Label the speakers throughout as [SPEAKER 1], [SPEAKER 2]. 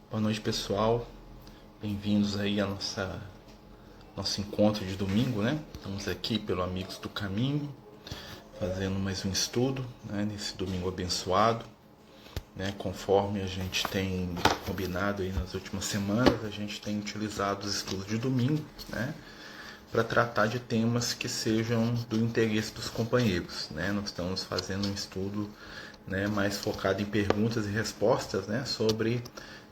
[SPEAKER 1] Boa noite, pessoal. Bem-vindos aí a nosso encontro de domingo, né? Estamos aqui pelo Amigos do Caminho, fazendo mais um estudo, né? Nesse domingo abençoado, né? Conforme a gente tem combinado aí nas últimas semanas, a gente tem utilizado os estudos de domingo, né? Para tratar de temas que sejam do interesse dos companheiros, né? Nós estamos fazendo um estudo, né, mais focado em perguntas e respostas, né, sobre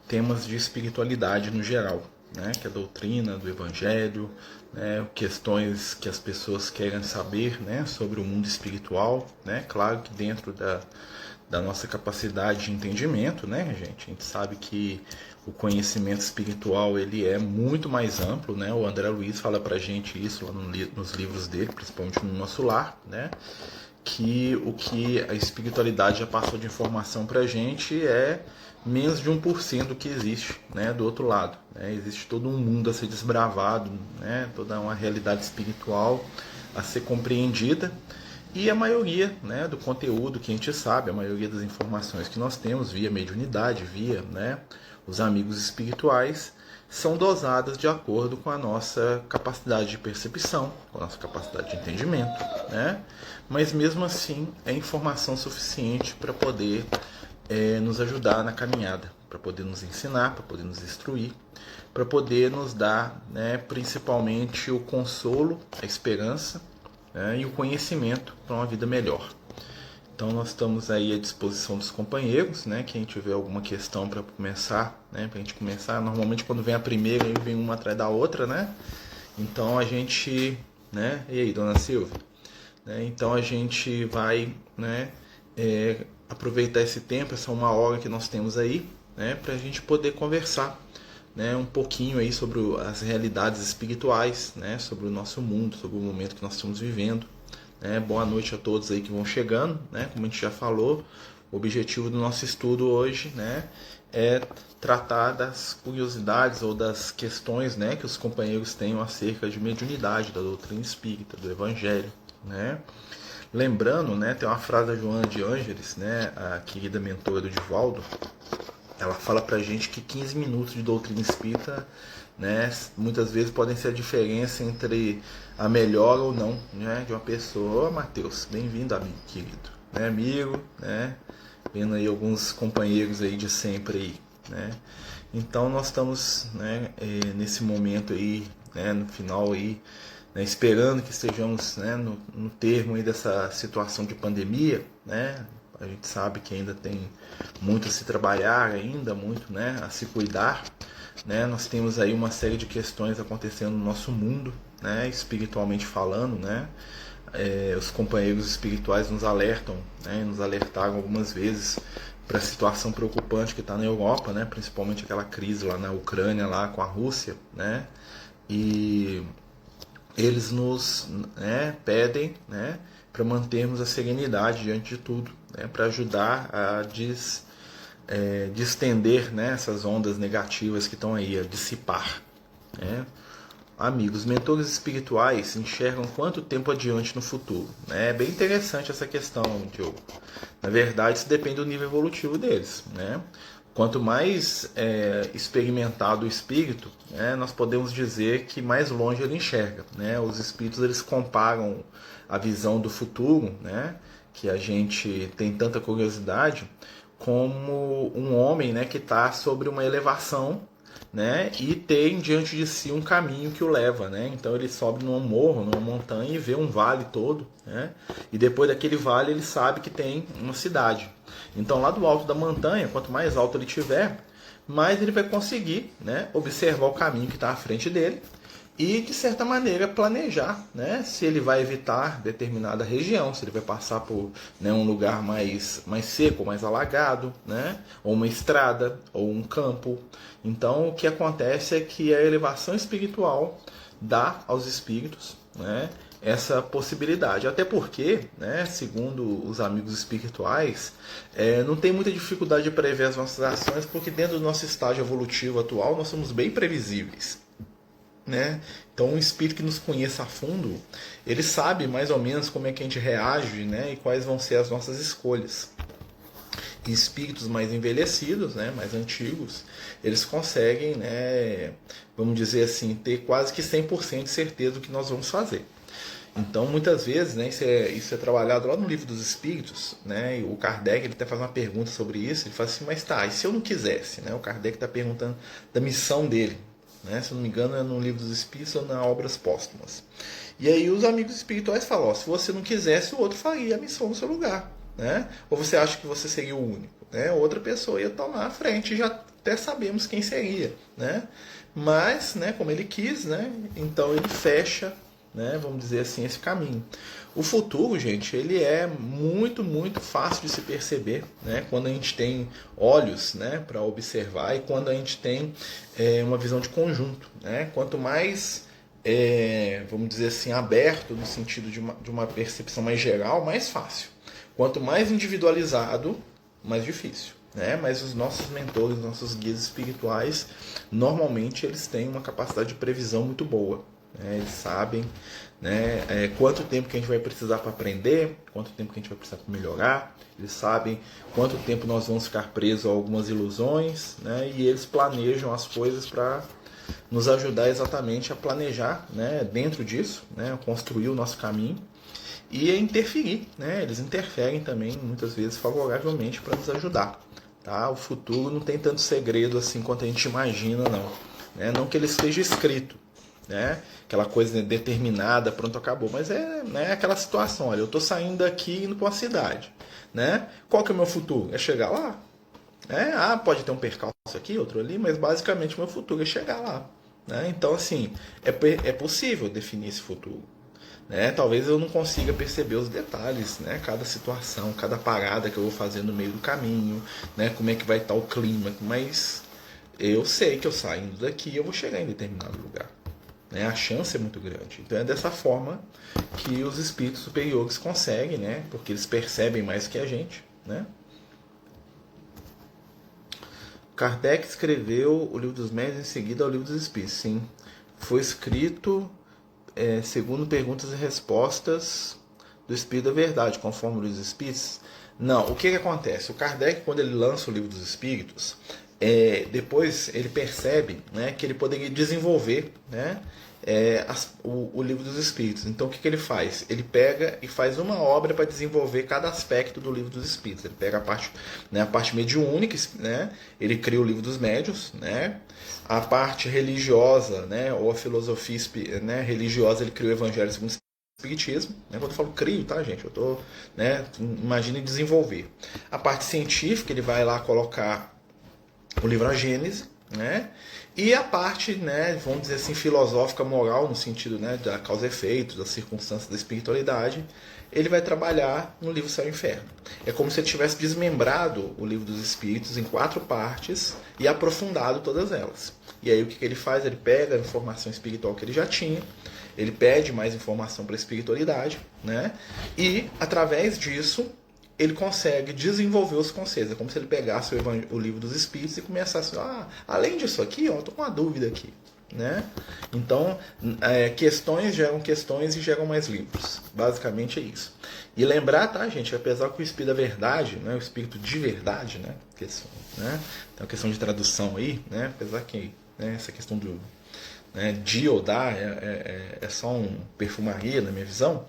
[SPEAKER 1] temas de espiritualidade no geral, né, que é a doutrina do Evangelho, né, questões que as pessoas querem saber, né, sobre o mundo espiritual, né, claro que dentro da nossa capacidade de entendimento, né, gente? A gente sabe que o conhecimento espiritual ele é muito mais amplo, né? O André Luiz fala pra gente isso lá nos livros dele, principalmente no Nosso Lar, né? Que o que a espiritualidade já passou de informação pra gente é menos de 1% do que existe, né, do outro lado, né? Existe todo um mundo a ser desbravado, né? Toda uma realidade espiritual a ser compreendida. E a maioria, né, do conteúdo que a gente sabe, a maioria das informações que nós temos via mediunidade, via, né, os amigos espirituais, são dosadas de acordo com a nossa capacidade de percepção, com a nossa capacidade de entendimento, né? Mas mesmo assim é informação suficiente para poder nos ajudar na caminhada, para poder nos ensinar, para poder nos instruir, para poder nos dar, né, principalmente o consolo, a esperança, né, e o conhecimento para uma vida melhor. Então nós estamos aí à disposição dos companheiros, né? Quem tiver alguma questão para começar, né? Para a gente começar, normalmente quando vem a primeira, aí vem uma atrás da outra, né? Então a gente, né? E aí, dona Silvia? Né? Então a gente vai, né? Aproveitar esse tempo, essa uma hora que nós temos aí, né? Para a gente poder conversar, né? Um pouquinho aí sobre as realidades espirituais, né? Sobre o nosso mundo, sobre o momento que nós estamos vivendo. Boa noite a todos aí que vão chegando, né? Como a gente já falou, o objetivo do nosso estudo hoje, né, é tratar das curiosidades ou das questões, né, que os companheiros tenham acerca de mediunidade, da doutrina espírita, do Evangelho, né? Lembrando, né, tem uma frase da Joana de Ângeles, né, a querida mentora do Divaldo, ela fala pra gente que 15 minutos de doutrina espírita, né, muitas vezes podem ser a diferença entre a melhor ou não, né, de uma pessoa. Ô, Matheus, bem-vindo, amigo querido, né, amigo, né, vendo aí alguns companheiros aí de sempre aí, né. Então nós estamos, né, nesse momento aí, né, no final aí, né, esperando que estejamos, né, no termo aí dessa situação de pandemia, né. A gente sabe que ainda tem muito a se trabalhar ainda, muito, né, a se cuidar, né? Nós temos aí uma série de questões acontecendo no nosso mundo, né, espiritualmente falando, né? Os companheiros espirituais nos alertam, né, nos alertaram algumas vezes para a situação preocupante que está na Europa, né, principalmente aquela crise lá na Ucrânia, lá com a Rússia, né? E eles nos, né, pedem, né, para mantermos a serenidade diante de tudo, né, para ajudar a distender, né, essas ondas negativas que estão aí, a dissipar, né? Amigos, mentores espirituais enxergam quanto tempo adiante no futuro, né? É bem interessante essa questão, Diogo. Na verdade, isso depende do nível evolutivo deles, né? Quanto mais experimentado o espírito, né, nós podemos dizer que mais longe ele enxerga, né? Os espíritos eles comparam a visão do futuro, né, que a gente tem tanta curiosidade, como um homem, né, que está sobre uma elevação, né, e tem diante de si um caminho que o leva, né? Então ele sobe num morro, numa montanha e vê um vale todo, né? E depois daquele vale ele sabe que tem uma cidade. Então lá do alto da montanha, quanto mais alto ele tiver, mais ele vai conseguir, né, observar o caminho que está à frente dele e, de certa maneira, planejar, né, se ele vai evitar determinada região, se ele vai passar por, né, um lugar mais seco, mais alagado, né, ou uma estrada, ou um campo. Então, o que acontece é que a elevação espiritual dá aos espíritos, né, essa possibilidade. Até porque, né, segundo os amigos espirituais, não tem muita dificuldade de prever as nossas ações, porque dentro do nosso estágio evolutivo atual, nós somos bem previsíveis, né? Então um espírito que nos conheça a fundo, ele sabe mais ou menos como é que a gente reage, né, e quais vão ser as nossas escolhas. espíritos mais envelhecidos, né, mais antigos, eles conseguem, né, vamos dizer assim, ter quase que 100% de certeza do que nós vamos fazer. Então, muitas vezes, né, isso é trabalhado lá no Livro dos Espíritos, né, e o Kardec ele até faz uma pergunta sobre isso, ele fala assim, mas tá, e se eu não quisesse? Né, o Kardec está perguntando da missão dele, né, se eu não me engano é no Livro dos Espíritos ou nas Obras Póstumas. E aí os amigos espirituais falam, ó, se você não quisesse, o outro faria a missão no seu lugar. Né? Ou você acha que você seria o único? Né? Outra pessoa ia tomar a frente, já até sabemos quem seria. Né? Mas, né, como ele quis, né, então ele fecha, né, vamos dizer assim, esse caminho. O futuro, gente, ele é muito, muito fácil de se perceber, né, quando a gente tem olhos, né, para observar e quando a gente tem uma visão de conjunto. Né? Quanto mais vamos dizer assim, aberto no sentido de uma percepção mais geral, mais fácil. Quanto mais individualizado, mais difícil. Né? Mas os nossos mentores, nossos guias espirituais, normalmente eles têm uma capacidade de previsão muito boa. Né? Eles sabem, né, quanto tempo que a gente vai precisar para aprender, quanto tempo que a gente vai precisar para melhorar. Eles sabem quanto tempo nós vamos ficar presos a algumas ilusões, né? E eles planejam as coisas para nos ajudar exatamente a planejar, né, dentro disso, né, construir o nosso caminho e a interferir. Né? Eles interferem também, muitas vezes, favoravelmente para nos ajudar. Tá? O futuro não tem tanto segredo assim quanto a gente imagina, não. Né? Não que ele esteja escrito, né? Aquela coisa determinada, pronto, acabou. Mas né, aquela situação, olha, eu estou saindo daqui e indo para uma cidade. Né? Qual que é o meu futuro? É chegar lá. Pode ter um percalço aqui, outro ali, mas basicamente o meu futuro é chegar lá. Né? Então, assim, é possível definir esse futuro. Né? Talvez eu não consiga perceber os detalhes, né? Cada situação, cada parada que eu vou fazer no meio do caminho, né? Como é que vai estar o clima, mas eu sei que eu saindo daqui eu vou chegar em determinado lugar. Né? A chance é muito grande. Então é dessa forma que os espíritos superiores conseguem, né? Porque eles percebem mais que a gente. Né? Kardec escreveu o Livro dos Médiuns em seguida ao Livro dos Espíritos. Sim, foi escrito segundo perguntas e respostas do Espírito da Verdade, conforme o Livro dos Espíritos. Não, o que acontece? O Kardec, quando ele lança o Livro dos Espíritos, depois ele percebe, né, que ele poderia desenvolver, né, o Livro dos Espíritos. Então o que ele faz? Ele pega e faz uma obra para desenvolver cada aspecto do Livro dos Espíritos. Ele pega a parte mediúnica, né, ele cria o Livro dos Médiuns, né, a parte religiosa, né, ou a filosofia, né, religiosa, ele cria o Evangelho segundo o Espiritismo. Né? Quando eu falo crio, tá, gente? Eu tô, né, imagine desenvolver. A parte científica, ele vai lá colocar o livro A Gênese, né? E a parte, né, vamos dizer assim, filosófica, moral, no sentido, né, da causa e efeito, das circunstâncias da espiritualidade, ele vai trabalhar no livro Céu e Inferno. É como se ele tivesse desmembrado o Livro dos Espíritos em 4 partes e aprofundado todas elas. E aí o que ele faz? Ele pega a informação espiritual que ele já tinha, ele pede mais informação para a espiritualidade, né? E, através disso, ele consegue desenvolver os conceitos. É como se ele pegasse o Livro dos Espíritos e começasse, além disso aqui, eu estou com uma dúvida aqui. Né? Então, questões geram questões e geram mais livros. Basicamente é isso. E lembrar, tá, gente, apesar que o Espírito da Verdade, né, o Espírito de Verdade, né, né, tem uma questão de tradução aí, né, apesar que, né, essa questão do, né, de ou da é só um perfumaria, na minha visão,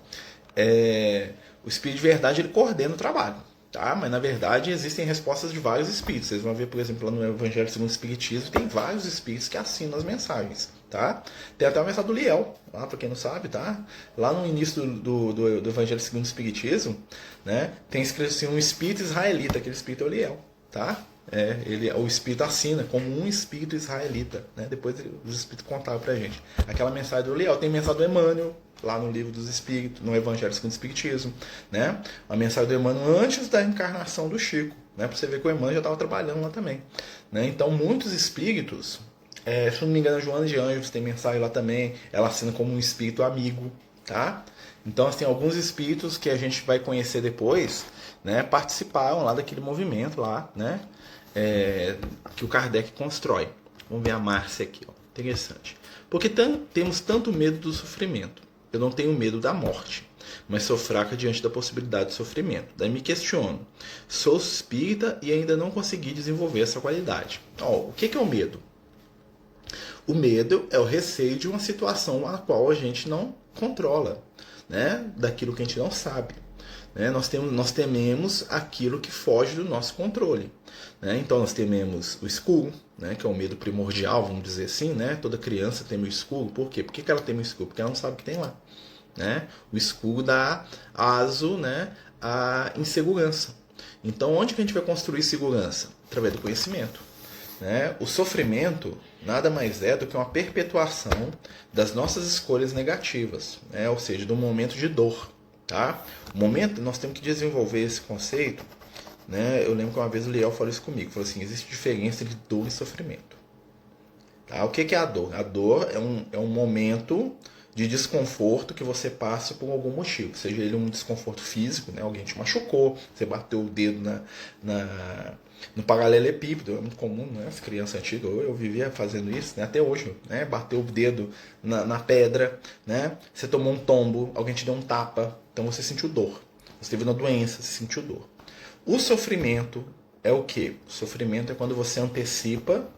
[SPEAKER 1] o Espírito de Verdade ele coordena o trabalho. Tá? Mas na verdade existem respostas de vários espíritos. Vocês vão ver, por exemplo, lá no Evangelho segundo o Espiritismo, tem vários espíritos que assinam as mensagens. Tá? Tem até a mensagem do Liel, lá para quem não sabe, tá? Lá no início do Evangelho segundo o Espiritismo, né, tem escrito assim, um espírito israelita, aquele espírito é o Liel. Tá? O espírito assina como um espírito israelita. Né? Depois os espíritos contaram pra gente. Aquela mensagem do Liel, tem mensagem do Emmanuel, lá no Livro dos Espíritos, no Evangelho segundo o Espiritismo, né? A mensagem do Emmanuel antes da encarnação do Chico, né? Para você ver que o Emmanuel já estava trabalhando lá também, né? Então muitos espíritos, se não me engano a Joana de Anjos tem mensagem lá também, ela assina como um espírito amigo, tá? Então assim, alguns espíritos que a gente vai conhecer depois, né, participaram lá daquele movimento lá, né, que o Kardec constrói. Vamos ver a Márcia aqui, ó. Interessante. Porque temos tanto medo do sofrimento. Eu não tenho medo da morte, mas sou fraca diante da possibilidade de sofrimento. Daí me questiono, sou espírita e ainda não consegui desenvolver essa qualidade. O que é o medo? O medo é o receio de uma situação a qual a gente não controla, né? Daquilo que a gente não sabe. Né? Nós tememos aquilo que foge do nosso controle. Né? Então nós tememos o escuro, né? Que é um medo primordial, vamos dizer assim. Né? Toda criança teme o escuro. Por quê? Por que ela teme o escuro? Porque ela não sabe o que tem lá. Né? O escuro dá aso, né, à insegurança. Então onde que a gente vai construir segurança? Através do conhecimento. Né? O sofrimento nada mais é do que uma perpetuação das nossas escolhas negativas, né? Ou seja, do momento de dor. Tá? O momento, nós temos que desenvolver esse conceito. Né? Eu lembro que uma vez o Liel falou isso comigo. Falou assim, existe diferença entre dor e sofrimento. Tá? O que é a dor? A dor é um momento de desconforto que você passa por algum motivo. Seja ele um desconforto físico, né? Alguém te machucou, você bateu o dedo no paralelepípedo, é muito comum, né? As crianças antigas, eu vivia fazendo isso, né? Até hoje, né? Bateu o dedo na pedra, né? Você tomou um tombo, alguém te deu um tapa, então você sentiu dor. Você teve uma doença, você sentiu dor. O sofrimento é o quê? O sofrimento é quando você antecipa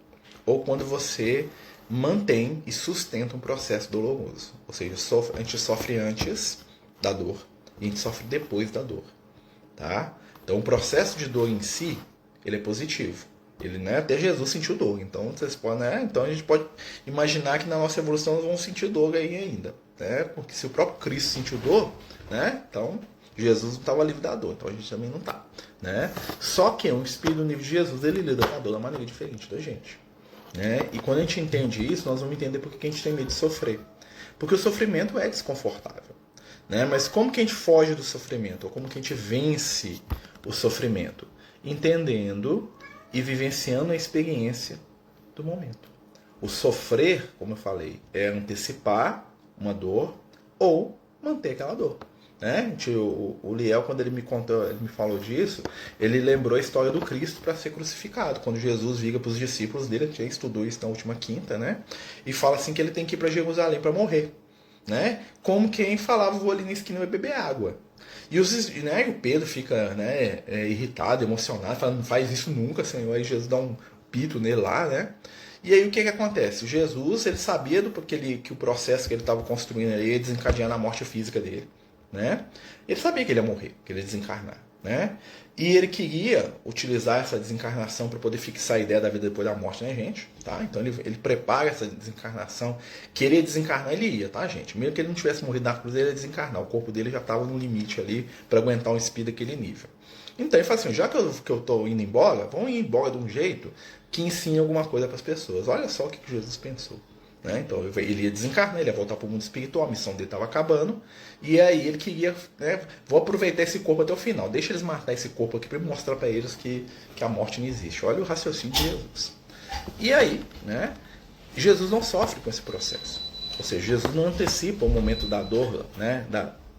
[SPEAKER 1] ou quando você mantém e sustenta um processo doloroso. Ou seja, a gente sofre antes da dor e a gente sofre depois da dor. Tá? Então o processo de dor em si, ele é positivo. Ele, né, até Jesus sentiu dor. Então, vocês podem, né, então a gente pode imaginar que na nossa evolução nós vamos sentir dor aí ainda. Né? Porque se o próprio Cristo sentiu dor, né, então Jesus não estava livre da dor. Então a gente também não está. Né? Só que um espírito do nível de Jesus, ele lida com a dor de uma maneira diferente da gente. Né? E quando a gente entende isso, nós vamos entender por que a gente tem medo de sofrer. Porque o sofrimento é desconfortável. Né? Mas como que a gente foge do sofrimento? Ou como que a gente vence o sofrimento? Entendendo e vivenciando a experiência do momento. O sofrer, como eu falei, é antecipar uma dor ou manter aquela dor. Né? O Liel, quando ele me contou, ele me falou disso, ele lembrou a história do Cristo para ser crucificado, quando Jesus vira para os discípulos dele, a gente já estudou isso na última quinta, né? E fala assim que ele tem que ir para Jerusalém para morrer, né? Como quem falava, vou ali na esquina e beber água. E o Pedro fica, né, irritado, emocionado, falando, não faz isso nunca, Senhor. Aí Jesus dá um pito nele lá, né? E aí o que acontece? O Jesus, ele sabia que o processo que ele estava construindo ali ia desencadear na morte física dele. Né? Ele sabia que ele ia morrer, que ele ia desencarnar. Né? E ele queria utilizar essa desencarnação para poder fixar a ideia da vida depois da morte, né, gente? Tá? Então ele prepara essa desencarnação. Querer desencarnar, ele ia, tá, gente? Mesmo que ele não tivesse morrido na cruz, ele ia desencarnar. O corpo dele já estava no limite ali para aguentar um espírito daquele nível. Então ele fala assim, já que eu estou indo embora, vamos ir embora de um jeito que ensine alguma coisa para as pessoas. Olha só o que Jesus pensou. Né? Então ele ia desencarnar, ele ia voltar para o mundo espiritual, a missão dele estava acabando, e aí ele queria, né, vou aproveitar esse corpo até o final, deixa eles matar esse corpo aqui para mostrar para eles que a morte não existe. Olha o raciocínio de Jesus. E aí, né, Jesus não sofre com esse processo, ou seja, Jesus não antecipa o momento da dor, né,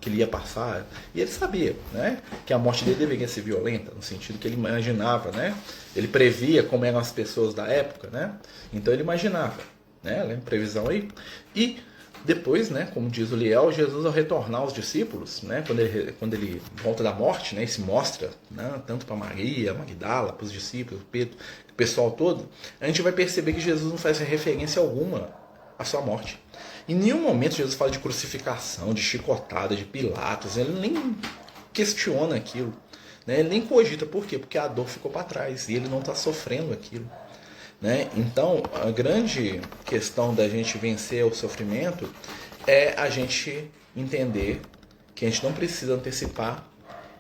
[SPEAKER 1] que ele ia passar, e ele sabia, né, que a morte dele deveria ser violenta, no sentido que ele imaginava, né, ele previa como eram as pessoas da época, né, então ele imaginava, né, lembra previsão aí? E depois, né, como diz o Liel, Jesus ao retornar aos discípulos, né, quando ele volta da morte, né, e se mostra, né, tanto para Maria, Magdala, para os discípulos, Pedro, o pessoal todo, a gente vai perceber que Jesus não faz referência alguma à sua morte. Em nenhum momento Jesus fala de crucificação, de chicotada, de Pilatos, ele nem questiona aquilo, né, ele nem cogita. Por quê? Porque a dor ficou para trás e ele não está sofrendo aquilo. Né? Então, a grande questão da gente vencer o sofrimento é a gente entender que a gente não precisa antecipar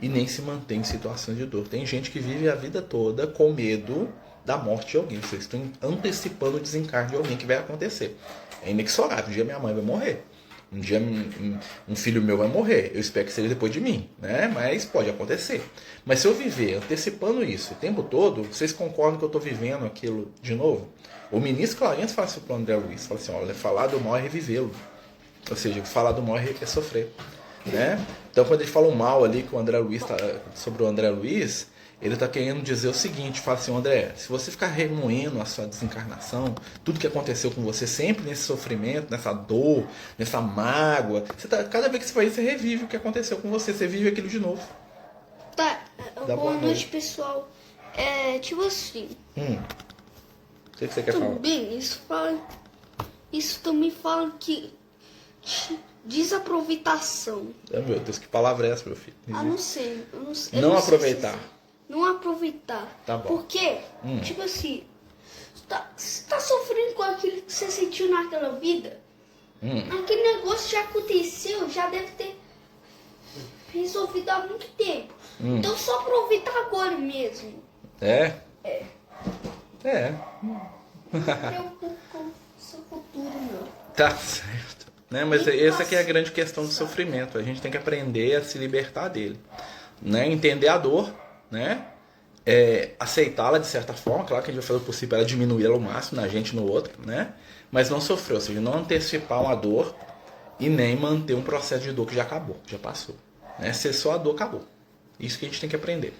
[SPEAKER 1] e nem se manter em situações de dor. Tem gente que vive a vida toda com medo da morte de alguém. Vocês estão antecipando o desencarne de alguém que vai acontecer. É inexorável. Um dia minha mãe vai morrer. Um dia um filho meu vai morrer. Eu espero que seja depois de mim, né? Mas pode acontecer. Mas se eu viver antecipando isso o tempo todo, vocês concordam que eu estou vivendo aquilo de novo? O ministro Clarence fala isso para o André Luiz. Fala assim, olha, falar do mal é revivê-lo. Ou seja, falar do mal é sofrer. Né? Então quando ele fala o mal ali que o André Luiz sobre o André Luiz, Ele está querendo dizer o seguinte, fala assim, André, se você ficar remoendo a sua desencarnação, tudo que aconteceu com você, sempre nesse sofrimento, nessa dor, nessa mágoa, cada vez que você vai, você revive o que aconteceu com você, você vive aquilo de novo.
[SPEAKER 2] Tá, boa noite, pessoal. Tipo assim.
[SPEAKER 1] O que você quer falar?
[SPEAKER 2] Também, isso também fala que desaproveitação.
[SPEAKER 1] Meu Deus, que palavra é essa, meu filho?
[SPEAKER 2] Não sei.
[SPEAKER 1] Não aproveitar.
[SPEAKER 2] Não aproveitar.
[SPEAKER 1] Tá bom.
[SPEAKER 2] Porque, tipo assim, você tá sofrendo com aquilo que você sentiu naquela vida. Aquele negócio já aconteceu, já deve ter resolvido há muito tempo. Então só aproveitar agora mesmo.
[SPEAKER 1] É?
[SPEAKER 2] Não preocupe com o seu futuro, não.
[SPEAKER 1] Tá certo. Né? Mas essa aqui é a grande questão do sofrimento. A gente tem que aprender a se libertar dele. Né? Entender a dor, né? Aceitá-la de certa forma. Claro que a gente vai fazer o possível para diminuí-la ao máximo na gente e no outro, né? Mas não sofrer, ou seja, não antecipar uma dor e nem manter um processo de dor que já acabou, que já passou. Né? Cessou a dor, acabou. Isso que a gente tem que aprender.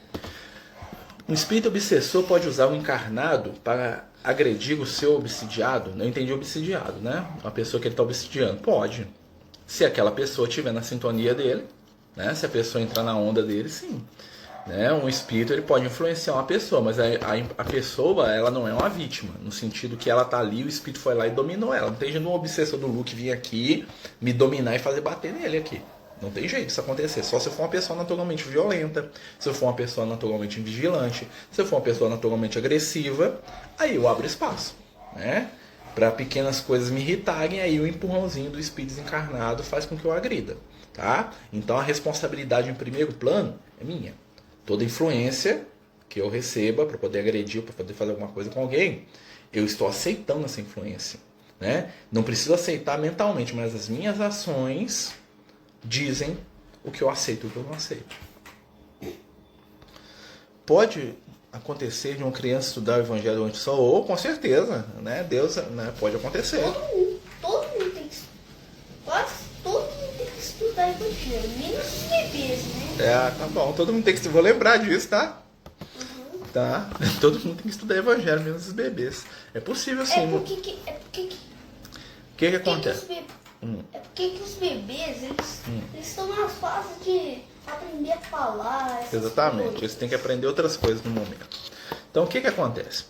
[SPEAKER 1] Um espírito obsessor pode usar o encarnado para agredir o seu obsidiado. Não entendi obsidiado, né? Uma pessoa que ele está obsidiando. Pode. Se aquela pessoa estiver na sintonia dele, né? Se a pessoa entrar na onda dele, sim. Né? Um espírito ele pode influenciar uma pessoa, mas a pessoa ela não é uma vítima, no sentido que ela tá ali, o espírito foi lá e dominou ela. Não tem jeito de um obsessor do Luke vir aqui, me dominar e fazer bater nele aqui. Não tem jeito disso acontecer. Só se for uma pessoa naturalmente violenta, se for uma pessoa naturalmente invigilante, se for uma pessoa naturalmente agressiva, aí eu abro espaço, né? Para pequenas coisas me irritarem, aí o empurrãozinho do espírito desencarnado faz com que eu agrida, tá? Então a responsabilidade em primeiro plano é minha. Toda influência que eu receba para poder agredir, para poder fazer alguma coisa com alguém, eu estou aceitando essa influência, né? Não preciso aceitar mentalmente, mas as minhas ações dizem o que eu aceito e o que eu não aceito. Pode acontecer de uma criança estudar o Evangelho antes só, ou com certeza, né? Deus, né? Pode acontecer.
[SPEAKER 2] Todo mundo tem que quase todo mundo tem que estudar Evangelho, menos os bebês, né?
[SPEAKER 1] Tá bom, todo mundo tem que vou lembrar disso, tá? Tá? Todo mundo tem que estudar Evangelho, menos os bebês. É possível sim.
[SPEAKER 2] O
[SPEAKER 1] que acontece?
[SPEAKER 2] É porque que os bebês, eles estão na fase de aprender a falar.
[SPEAKER 1] Exatamente, eles têm que aprender outras coisas no momento. Então, o que acontece?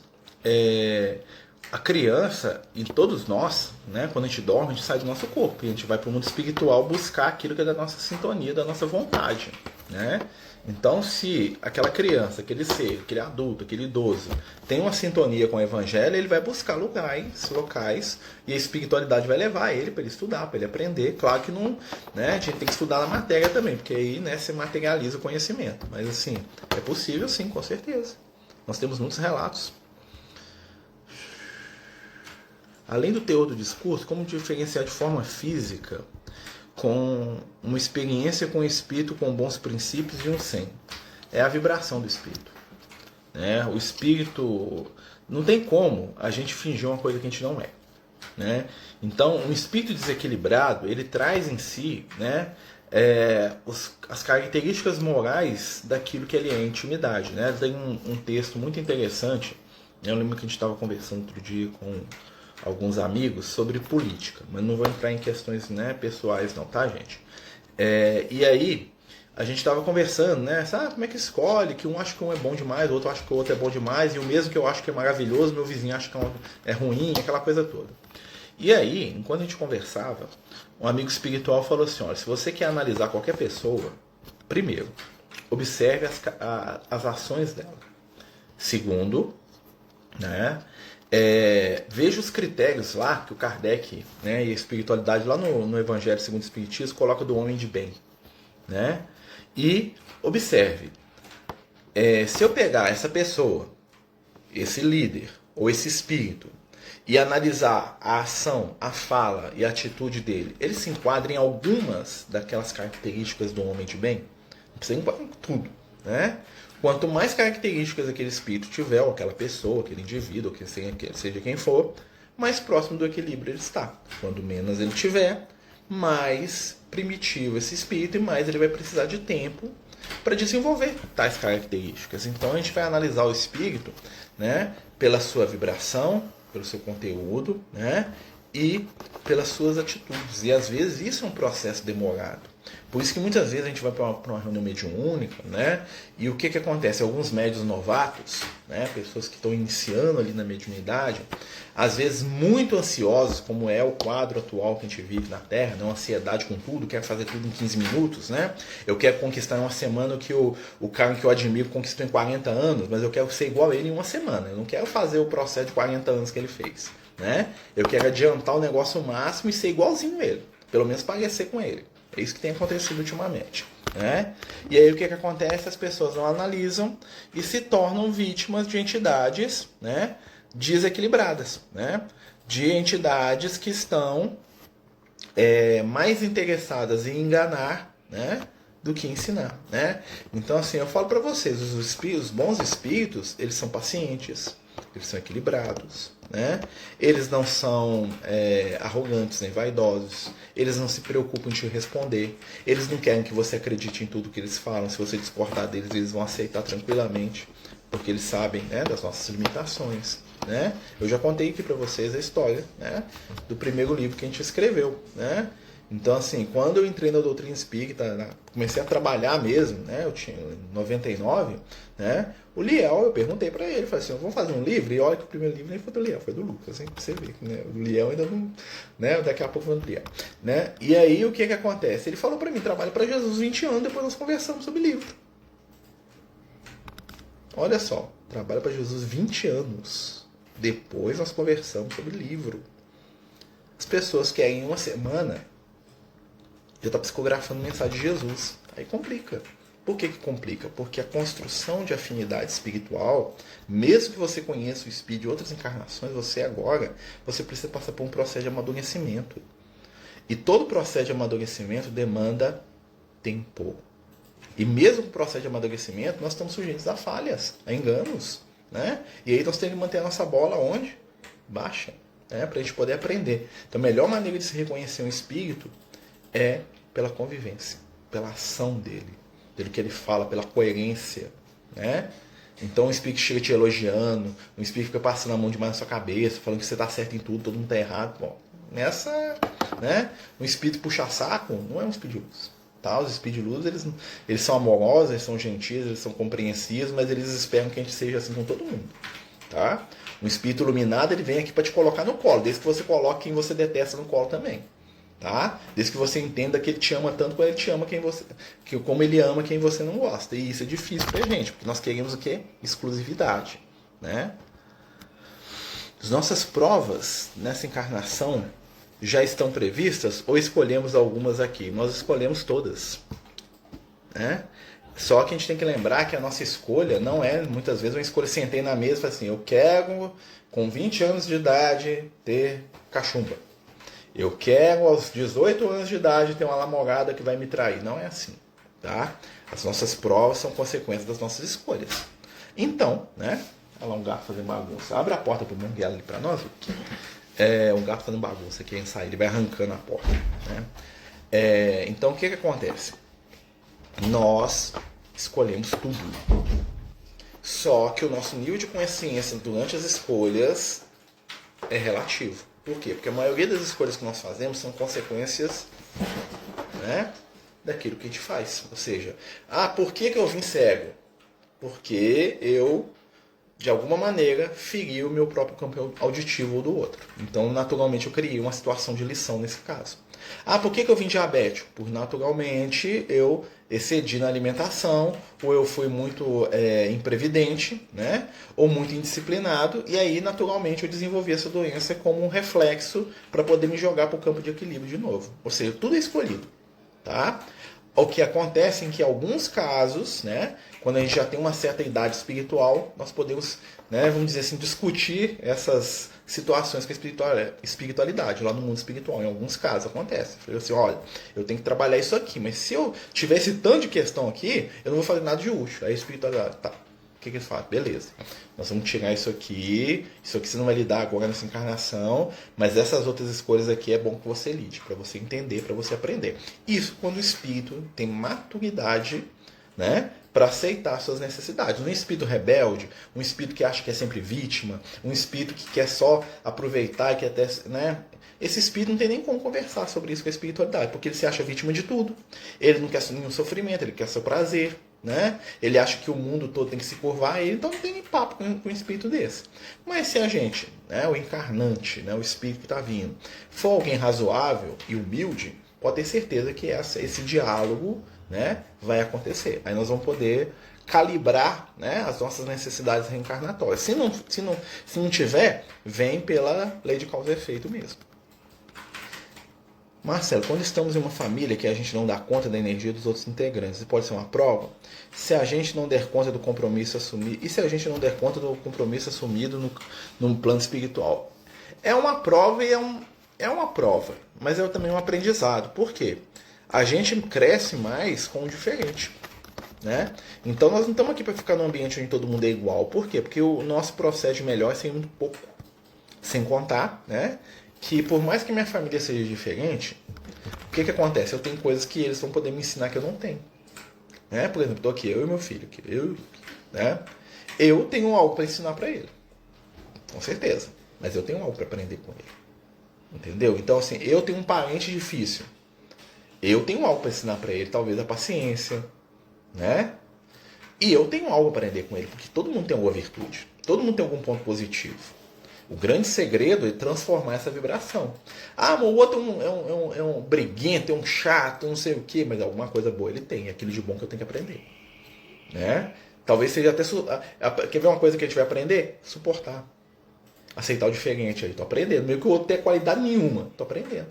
[SPEAKER 1] A criança, e todos nós, né, quando a gente dorme, a gente sai do nosso corpo. E a gente vai para o mundo espiritual buscar aquilo que é da nossa sintonia, da nossa vontade. Né? Então, se aquela criança, aquele ser, aquele adulto, aquele idoso, tem uma sintonia com o Evangelho, ele vai buscar locais, e a espiritualidade vai levar ele para ele estudar, para ele aprender. Claro que não, né, a gente tem que estudar na matéria também, porque aí, né, se materializa o conhecimento. Mas assim, é possível sim, com certeza. Nós temos muitos relatos. Além do teor do discurso, como diferenciar de forma física com uma experiência com o espírito com bons princípios e um sem? É a vibração do espírito. Né? O espírito, não tem como a gente fingir uma coisa que a gente não é. Né? Então, um espírito desequilibrado, ele traz em si, né, as características morais daquilo que ele é, intimidade. Né? Tem um texto muito interessante, eu lembro que a gente estava conversando outro dia com alguns amigos sobre política, mas não vou entrar em questões, né, pessoais não, tá, gente? E aí a gente estava conversando, né, sabe como é que escolhe, que um acha que um é bom demais, o outro acha que o outro é bom demais, e o mesmo que eu acho que é maravilhoso, meu vizinho acha que é ruim, aquela coisa toda. E aí, enquanto a gente conversava, um amigo espiritual falou assim, olha, se você quer analisar qualquer pessoa, primeiro, observe as ações dela. Segundo, né, veja os critérios lá que o Kardec, né, e a espiritualidade lá no Evangelho segundo o Espiritismo coloca do homem de bem, né? E observe, se eu pegar essa pessoa, esse líder ou esse espírito e analisar a ação, a fala e a atitude dele, ele se enquadra em algumas daquelas características do homem de bem? Não precisa enquadrar em tudo, né? Quanto mais características aquele espírito tiver, ou aquela pessoa, aquele indivíduo, que seja quem for, mais próximo do equilíbrio ele está. Quanto menos ele tiver, mais primitivo esse espírito e mais ele vai precisar de tempo para desenvolver tais características. Então a gente vai analisar o espírito, né, pela sua vibração, pelo seu conteúdo, né, e pelas suas atitudes. E às vezes isso é um processo demorado. Por isso que muitas vezes a gente vai para uma reunião mediúnica, né? E o que acontece? Alguns médiuns novatos, né? Pessoas que estão iniciando ali na mediunidade, às vezes muito ansiosos, como é o quadro atual que a gente vive na Terra, né? Uma ansiedade com tudo, quer fazer tudo em 15 minutos, né? Eu quero conquistar em uma semana o que o cara que eu admiro conquistou em 40 anos, mas eu quero ser igual a ele em uma semana. Eu não quero fazer o processo de 40 anos que ele fez, né? Eu quero adiantar o negócio ao máximo e ser igualzinho a ele, pelo menos parecer com ele. É isso que tem acontecido ultimamente, né? E aí o que acontece? As pessoas não analisam e se tornam vítimas de entidades, né, desequilibradas, né? De entidades que estão mais interessadas em enganar, né, do que ensinar, né? Então assim, eu falo para vocês, os bons espíritos, eles são pacientes, eles são equilibrados, né? Eles não são arrogantes nem vaidosos, eles não se preocupam em te responder, eles não querem que você acredite em tudo que eles falam. Se você discordar deles, eles vão aceitar tranquilamente, porque eles sabem, né, das nossas limitações, né? Eu já contei aqui para vocês a história, né, do primeiro livro que a gente escreveu, né? Então, assim, quando eu entrei na doutrina espírita, comecei a trabalhar mesmo, né? Eu tinha em 99, né? O Liel, eu perguntei para ele, falei assim, vamos fazer um livro? E olha que o primeiro livro nem foi do Liel, foi do Lucas, hein? Pra você ver, né? O Liel ainda não, né? Daqui a pouco foi do Liel, né? E aí, o que acontece? Ele falou para mim, trabalho para Jesus 20 anos, depois nós conversamos sobre livro. Olha só, trabalho para Jesus 20 anos, depois nós conversamos sobre livro. As pessoas querem em uma semana já está psicografando mensagem de Jesus. Aí complica. Por que complica? Porque a construção de afinidade espiritual, mesmo que você conheça o espírito de outras encarnações, você precisa passar por um processo de amadurecimento. E todo processo de amadurecimento demanda tempo. E mesmo com o processo de amadurecimento, nós estamos sujeitos a falhas, a enganos, né? E aí nós temos que manter a nossa bola onde? Baixa, né? Para a gente poder aprender. Então a melhor maneira de se reconhecer um espírito é pela convivência, pela ação dele, pelo que ele fala, pela coerência, né? Então um espírito chega te elogiando, um espírito fica passando a mão demais na sua cabeça, falando que você está certo em tudo, todo mundo está errado. Bom, nessa, né? Um espírito puxa saco não é um espírito de luz, tá? Os espíritos de luz, eles são amorosos, eles são gentis, eles são compreensivos, mas eles esperam que a gente seja assim com todo mundo, tá? Um espírito iluminado, ele vem aqui para te colocar no colo, desde que você coloque quem você detesta no colo também. Tá? Desde que você entenda que ele te ama tanto quanto ele te ama como ele ama quem você não gosta. E isso é difícil pra gente, porque nós queremos o quê? Exclusividade, né? As nossas provas nessa encarnação já estão previstas ou escolhemos algumas aqui? Nós escolhemos todas, né? Só que a gente tem que lembrar que a nossa escolha não é, muitas vezes, uma escolha, sentei na mesa e falei assim, eu quero, com 20 anos de idade, ter cachumba. Eu quero, aos 18 anos de idade, ter uma namorada que vai me trair. Não é assim, tá? As nossas provas são consequências das nossas escolhas. Então, né? Olha lá um gato fazendo bagunça. Abre a porta para o Manguela ali para nós. Um gato fazendo bagunça, querendo sair. Ele vai arrancando a porta, né? Então, o que acontece? Nós escolhemos tudo. Só que o nosso nível de consciência durante as escolhas é relativo. Por quê? Porque a maioria das escolhas que nós fazemos são consequências, né, daquilo que a gente faz. Ou seja, por que eu vim cego? Porque eu, de alguma maneira, feri o meu próprio campo auditivo ou do outro. Então, naturalmente, eu criei uma situação de lição nesse caso. Por que eu vim diabético? Porque, naturalmente, eu excedi na alimentação, ou eu fui muito imprevidente, né? Ou muito indisciplinado, e aí, naturalmente, eu desenvolvi essa doença como um reflexo para poder me jogar para o campo de equilíbrio de novo. Ou seja, tudo é escolhido, tá? O que acontece é que, em alguns casos, né, quando a gente já tem uma certa idade espiritual, nós podemos, né, vamos dizer assim, discutir essas situações com a espiritualidade, lá no mundo espiritual. Em alguns casos acontece. Eu falei assim, olha, eu tenho que trabalhar isso aqui, mas se eu tiver esse tanto de questão aqui, eu não vou fazer nada de útil. Aí a espiritualidade, tá, o que eles falam? Beleza, nós vamos tirar isso aqui você não vai lidar agora nessa encarnação, mas essas outras escolhas aqui é bom que você lide, para você entender, para você aprender. Isso quando o espírito tem maturidade, né? Para aceitar suas necessidades. Um espírito rebelde, um espírito que acha que é sempre vítima, um espírito que quer só aproveitar, que até, né? Esse espírito não tem nem como conversar sobre isso com a espiritualidade, porque ele se acha vítima de tudo. Ele não quer nenhum sofrimento, ele quer seu prazer, né? Ele acha que o mundo todo tem que se curvar a ele, então não tem nem papo com um espírito desse. Mas se a gente, né, o encarnante, né, o espírito que está vindo, for alguém razoável e humilde, pode ter certeza que esse diálogo, né, vai acontecer. Aí nós vamos poder calibrar, né, as nossas necessidades reencarnatórias. Se não tiver, vem pela lei de causa e efeito mesmo. Marcelo, quando estamos em uma família que a gente não dá conta da energia dos outros integrantes, pode ser uma prova? Se a gente não der conta do compromisso assumido, e se a gente não der conta do compromisso assumido no plano espiritual? É uma prova e é uma prova, mas é também um aprendizado. Por quê? A gente cresce mais com o diferente, né? Então nós não estamos aqui para ficar num ambiente onde todo mundo é igual. Por quê? Porque o nosso processo de melhor é sempre muito pouco. Sem contar, né, que por mais que minha família seja diferente, o que acontece? Eu tenho coisas que eles vão poder me ensinar que eu não tenho, né? Por exemplo, estou aqui, eu e meu filho, né? Eu tenho algo para ensinar para ele, com certeza, mas eu tenho algo para aprender com ele, entendeu? Então assim, eu tenho um parente difícil, eu tenho algo para ensinar para ele, talvez a paciência, né? E eu tenho algo para aprender com ele, porque todo mundo tem alguma virtude, todo mundo tem algum ponto positivo. O grande segredo é transformar essa vibração. Ah, mas o outro é um briguento, é um chato, não sei o quê, mas alguma coisa boa ele tem, é aquilo de bom que eu tenho que aprender, né? Talvez seja até... Quer ver uma coisa que a gente vai aprender? Suportar. Aceitar o diferente aí. Estou aprendendo. Meio que o outro tem qualidade nenhuma. Estou aprendendo.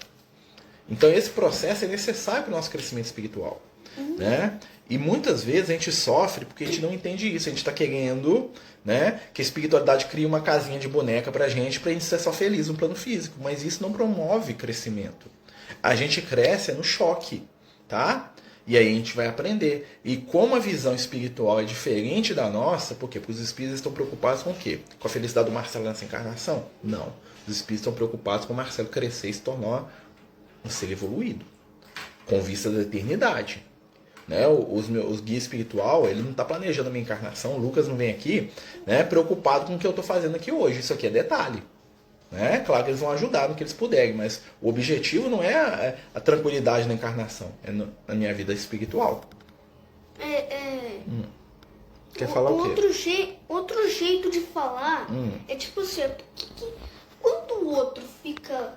[SPEAKER 1] Então esse processo é necessário para o nosso crescimento espiritual, né? E muitas vezes a gente sofre porque a gente não entende isso. A gente está querendo, né, que a espiritualidade crie uma casinha de boneca para a gente ser só feliz no plano físico. Mas isso não promove crescimento. A gente cresce no choque, tá? E aí a gente vai aprender. E como a visão espiritual é diferente da nossa, por quê? Porque os espíritos estão preocupados com o quê? Com a felicidade do Marcelo nessa encarnação? Não. Os espíritos estão preocupados com o Marcelo crescer e se tornar um ser evoluído, com vista da eternidade. Né? Os guias espiritual, ele não está planejando a minha encarnação, o Lucas não vem aqui, né, preocupado com o que eu estou fazendo aqui hoje. Isso aqui é detalhe. Né? Claro que eles vão ajudar no que eles puderem, mas o objetivo não é a tranquilidade na encarnação, é na minha vida espiritual. Quer falar o quê?
[SPEAKER 2] Outro jeito de falar é tipo assim, quando o outro fica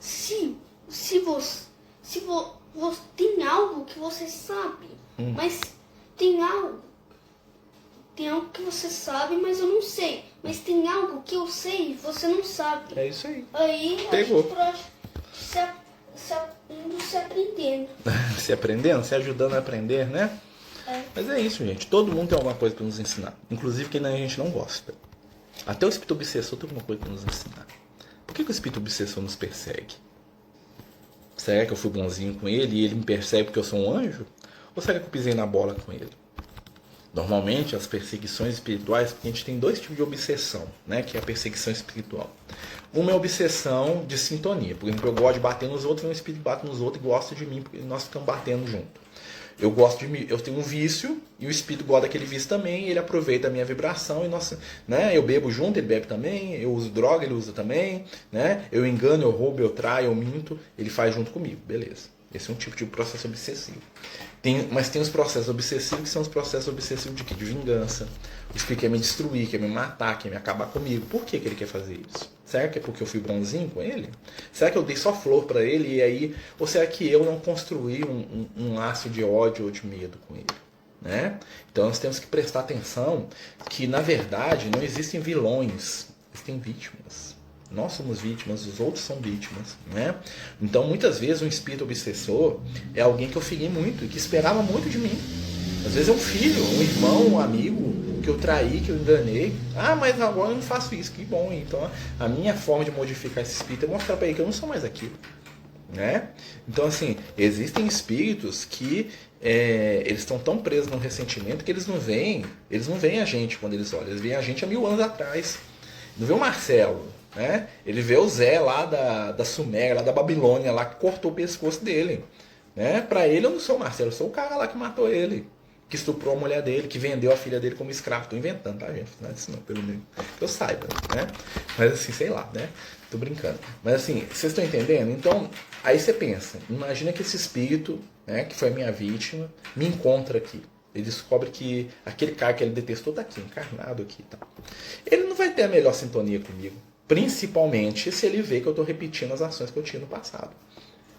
[SPEAKER 2] se você tem algo que você sabe, mas tem algo que você sabe, mas eu não sei. Mas tem algo que eu sei e você não sabe.
[SPEAKER 1] É isso aí.
[SPEAKER 2] Aí
[SPEAKER 1] pegou.
[SPEAKER 2] A gente se aprendendo.
[SPEAKER 1] Se aprendendo, se ajudando a aprender, né?
[SPEAKER 2] É.
[SPEAKER 1] Mas é isso, gente. Todo mundo tem alguma coisa para nos ensinar. Inclusive quem a gente não gosta. Até o espírito obsessor tem alguma coisa para nos ensinar. Por que o espírito obsessor nos persegue? Será que eu fui bonzinho com ele e ele me persegue porque eu sou um anjo? Ou será que eu pisei na bola com ele? Normalmente, as perseguições espirituais, porque a gente tem dois tipos de obsessão, né? Que é a perseguição espiritual. Uma é a obsessão de sintonia. Por exemplo, eu gosto de bater nos outros, um espírito bate nos outros e gosta de mim, porque nós ficamos batendo junto. Eu tenho um vício e o espírito gosta daquele vício também, e ele aproveita a minha vibração e né, eu bebo junto, ele bebe também, eu uso droga, ele usa também, né? Eu engano, eu roubo, eu traio, eu minto, ele faz junto comigo, beleza. Esse é um tipo de processo obsessivo. Mas tem os processos obsessivos, que são os processos obsessivos de quê? De vingança. O espírito quer me destruir, quer me matar, quer me acabar comigo. Por que ele quer fazer isso? Será que é porque eu fui bonzinho com ele? Será que eu dei só flor para ele e aí... Ou será que eu não construí um laço de ódio ou de medo com ele? Né? Então nós temos que prestar atenção que, na verdade, não existem vilões, existem vítimas. Nós somos vítimas, os outros são vítimas, né? Então, muitas vezes, um espírito obsessor é alguém que eu feri muito e que esperava muito de mim. Às vezes é um filho, um irmão, um amigo que eu traí, que eu enganei. Ah, mas agora eu não faço isso, que bom. Então, a minha forma de modificar esse espírito é mostrar para ele que eu não sou mais aquilo, né? Então, assim, existem espíritos que eles estão tão presos no ressentimento que eles não veem a gente quando eles olham. Eles veem a gente há 1000 anos atrás. Não vê o Marcelo, né? Ele vê o Zé lá da Suméria, lá da Babilônia, lá que cortou o pescoço dele. Né? Para ele eu não sou o Marcelo, eu sou o cara lá que matou ele, que estuprou a mulher dele, que vendeu a filha dele como escravo. Tô inventando, tá, gente? Não é isso não, pelo menos que eu saiba, né? Mas assim, sei lá, né? Tô brincando. Mas assim, vocês estão entendendo? Então, aí você pensa, imagina que esse espírito, né, que foi a minha vítima, me encontra aqui. Ele descobre que aquele cara que ele detestou tá aqui, encarnado aqui, tá? Ele não vai ter a melhor sintonia comigo, principalmente se ele vê que eu tô repetindo as ações que eu tinha no passado.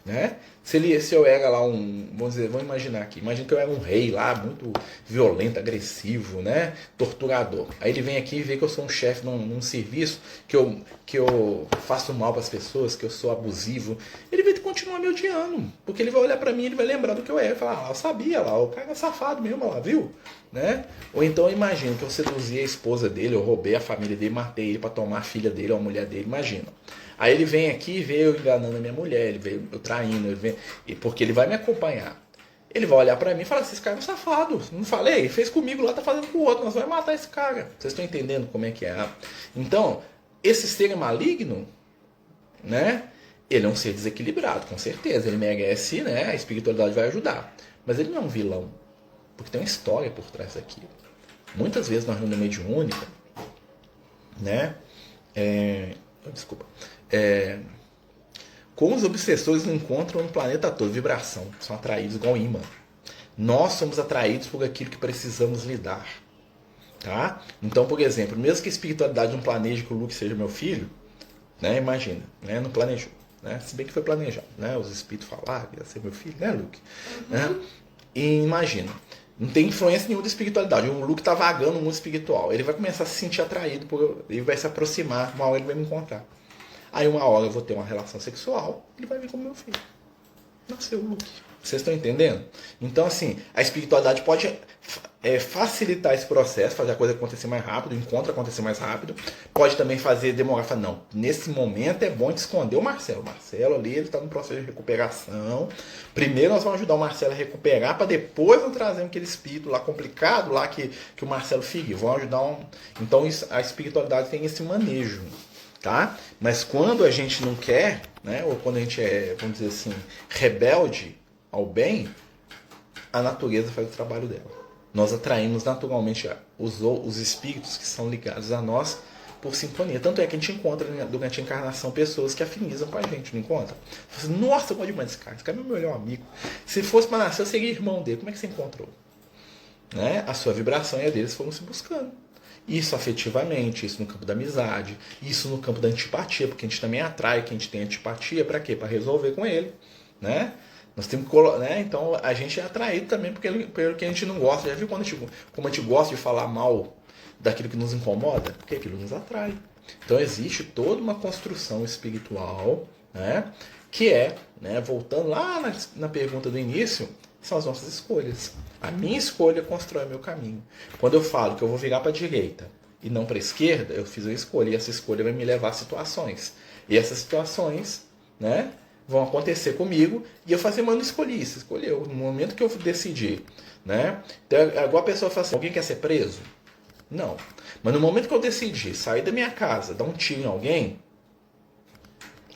[SPEAKER 1] Né? Se eu era lá vamos imaginar aqui, imagina que eu era um rei lá, muito violento, agressivo, né? Torturador. Aí ele vem aqui e vê que eu sou um chefe num serviço, que eu faço mal para as pessoas, que eu sou abusivo. Ele vai continuar me odiando, porque ele vai olhar para mim, ele vai lembrar do que eu era e falar, eu sabia lá, o cara é safado mesmo lá, viu? Né? Ou então imagina que eu seduzi a esposa dele, eu roubei a família dele, matei ele para tomar a filha dele ou a mulher dele, imagina. Aí ele vem aqui e vê eu enganando a minha mulher, ele vê eu traindo, porque ele vai me acompanhar. Ele vai olhar pra mim e falar, esse cara é um safado, não falei? Fez comigo lá, tá fazendo com o outro, nós vamos matar esse cara. Vocês estão entendendo como é que é? Então, esse ser maligno, né? Ele é um ser desequilibrado, com certeza. Ele merece, né? A espiritualidade vai ajudar. Mas ele não é um vilão, porque tem uma história por trás daquilo. Muitas vezes na reunião mediúnica, né? Desculpa. Como os obsessores encontram no planeta todo vibração, são atraídos igual imã. Nós somos atraídos por aquilo que precisamos lidar. Tá? Então, por exemplo, mesmo que a espiritualidade não planeje que o Luke seja meu filho, né? Imagina, né? Não planejou. Né? Se bem que foi planejado. Né? Os espíritos falaram que ia ser meu filho, né, Luke? Uhum. Né? E imagina, não tem influência nenhuma da espiritualidade. O Luke está vagando no mundo espiritual. Ele vai começar a se sentir atraído, ele vai se aproximar, uma hora ele vai me encontrar. Aí uma hora eu vou ter uma relação sexual, ele vai vir como meu filho. Nasceu o Luke. Vocês estão entendendo? Então, assim, a espiritualidade pode facilitar esse processo, fazer a coisa acontecer mais rápido, o encontro acontecer mais rápido. Pode também fazer demorar, falar, não, nesse momento é bom te esconder o Marcelo. O Marcelo ali, ele está no processo de recuperação. Primeiro nós vamos ajudar o Marcelo a recuperar, para depois nós trazermos aquele espírito lá complicado, lá que o Marcelo feriu. Vamos ajudar Então a espiritualidade tem esse manejo. Tá? Mas quando a gente não quer, né, ou quando a gente é, vamos dizer assim, rebelde ao bem, a natureza faz o trabalho dela. Nós atraímos naturalmente os espíritos que são ligados a nós por sintonia. Tanto é que a gente encontra durante a encarnação pessoas que afinizam com a gente, não encontra? Nossa, eu gosto demais desse cara é meu melhor amigo. Se fosse para nascer, eu seria irmão dele. Como é que você encontrou? Né? A sua vibração e a deles foram se buscando. Isso afetivamente, isso no campo da amizade, isso no campo da antipatia, porque a gente também atrai quem a gente tem antipatia, para quê? Para resolver com ele, né? Nós temos que, né? Então a gente é atraído também pelo que a gente não gosta. Já viu como a gente gosta de falar mal daquilo que nos incomoda? Porque aquilo nos atrai. Então existe toda uma construção espiritual, né? Que é, né? Voltando lá na pergunta do início, são as nossas escolhas. A minha escolha constrói o meu caminho. Quando eu falo que eu vou virar para a direita e não para a esquerda, eu fiz uma escolha. E essa escolha vai me levar a situações. E essas situações, né, vão acontecer comigo. E eu falei assim, mas eu não escolhi isso. Escolheu. No momento que eu decidi. Né? Então, igual a pessoa fala assim, alguém quer ser preso? Não. Mas no momento que eu decidi sair da minha casa, dar um tiro em alguém,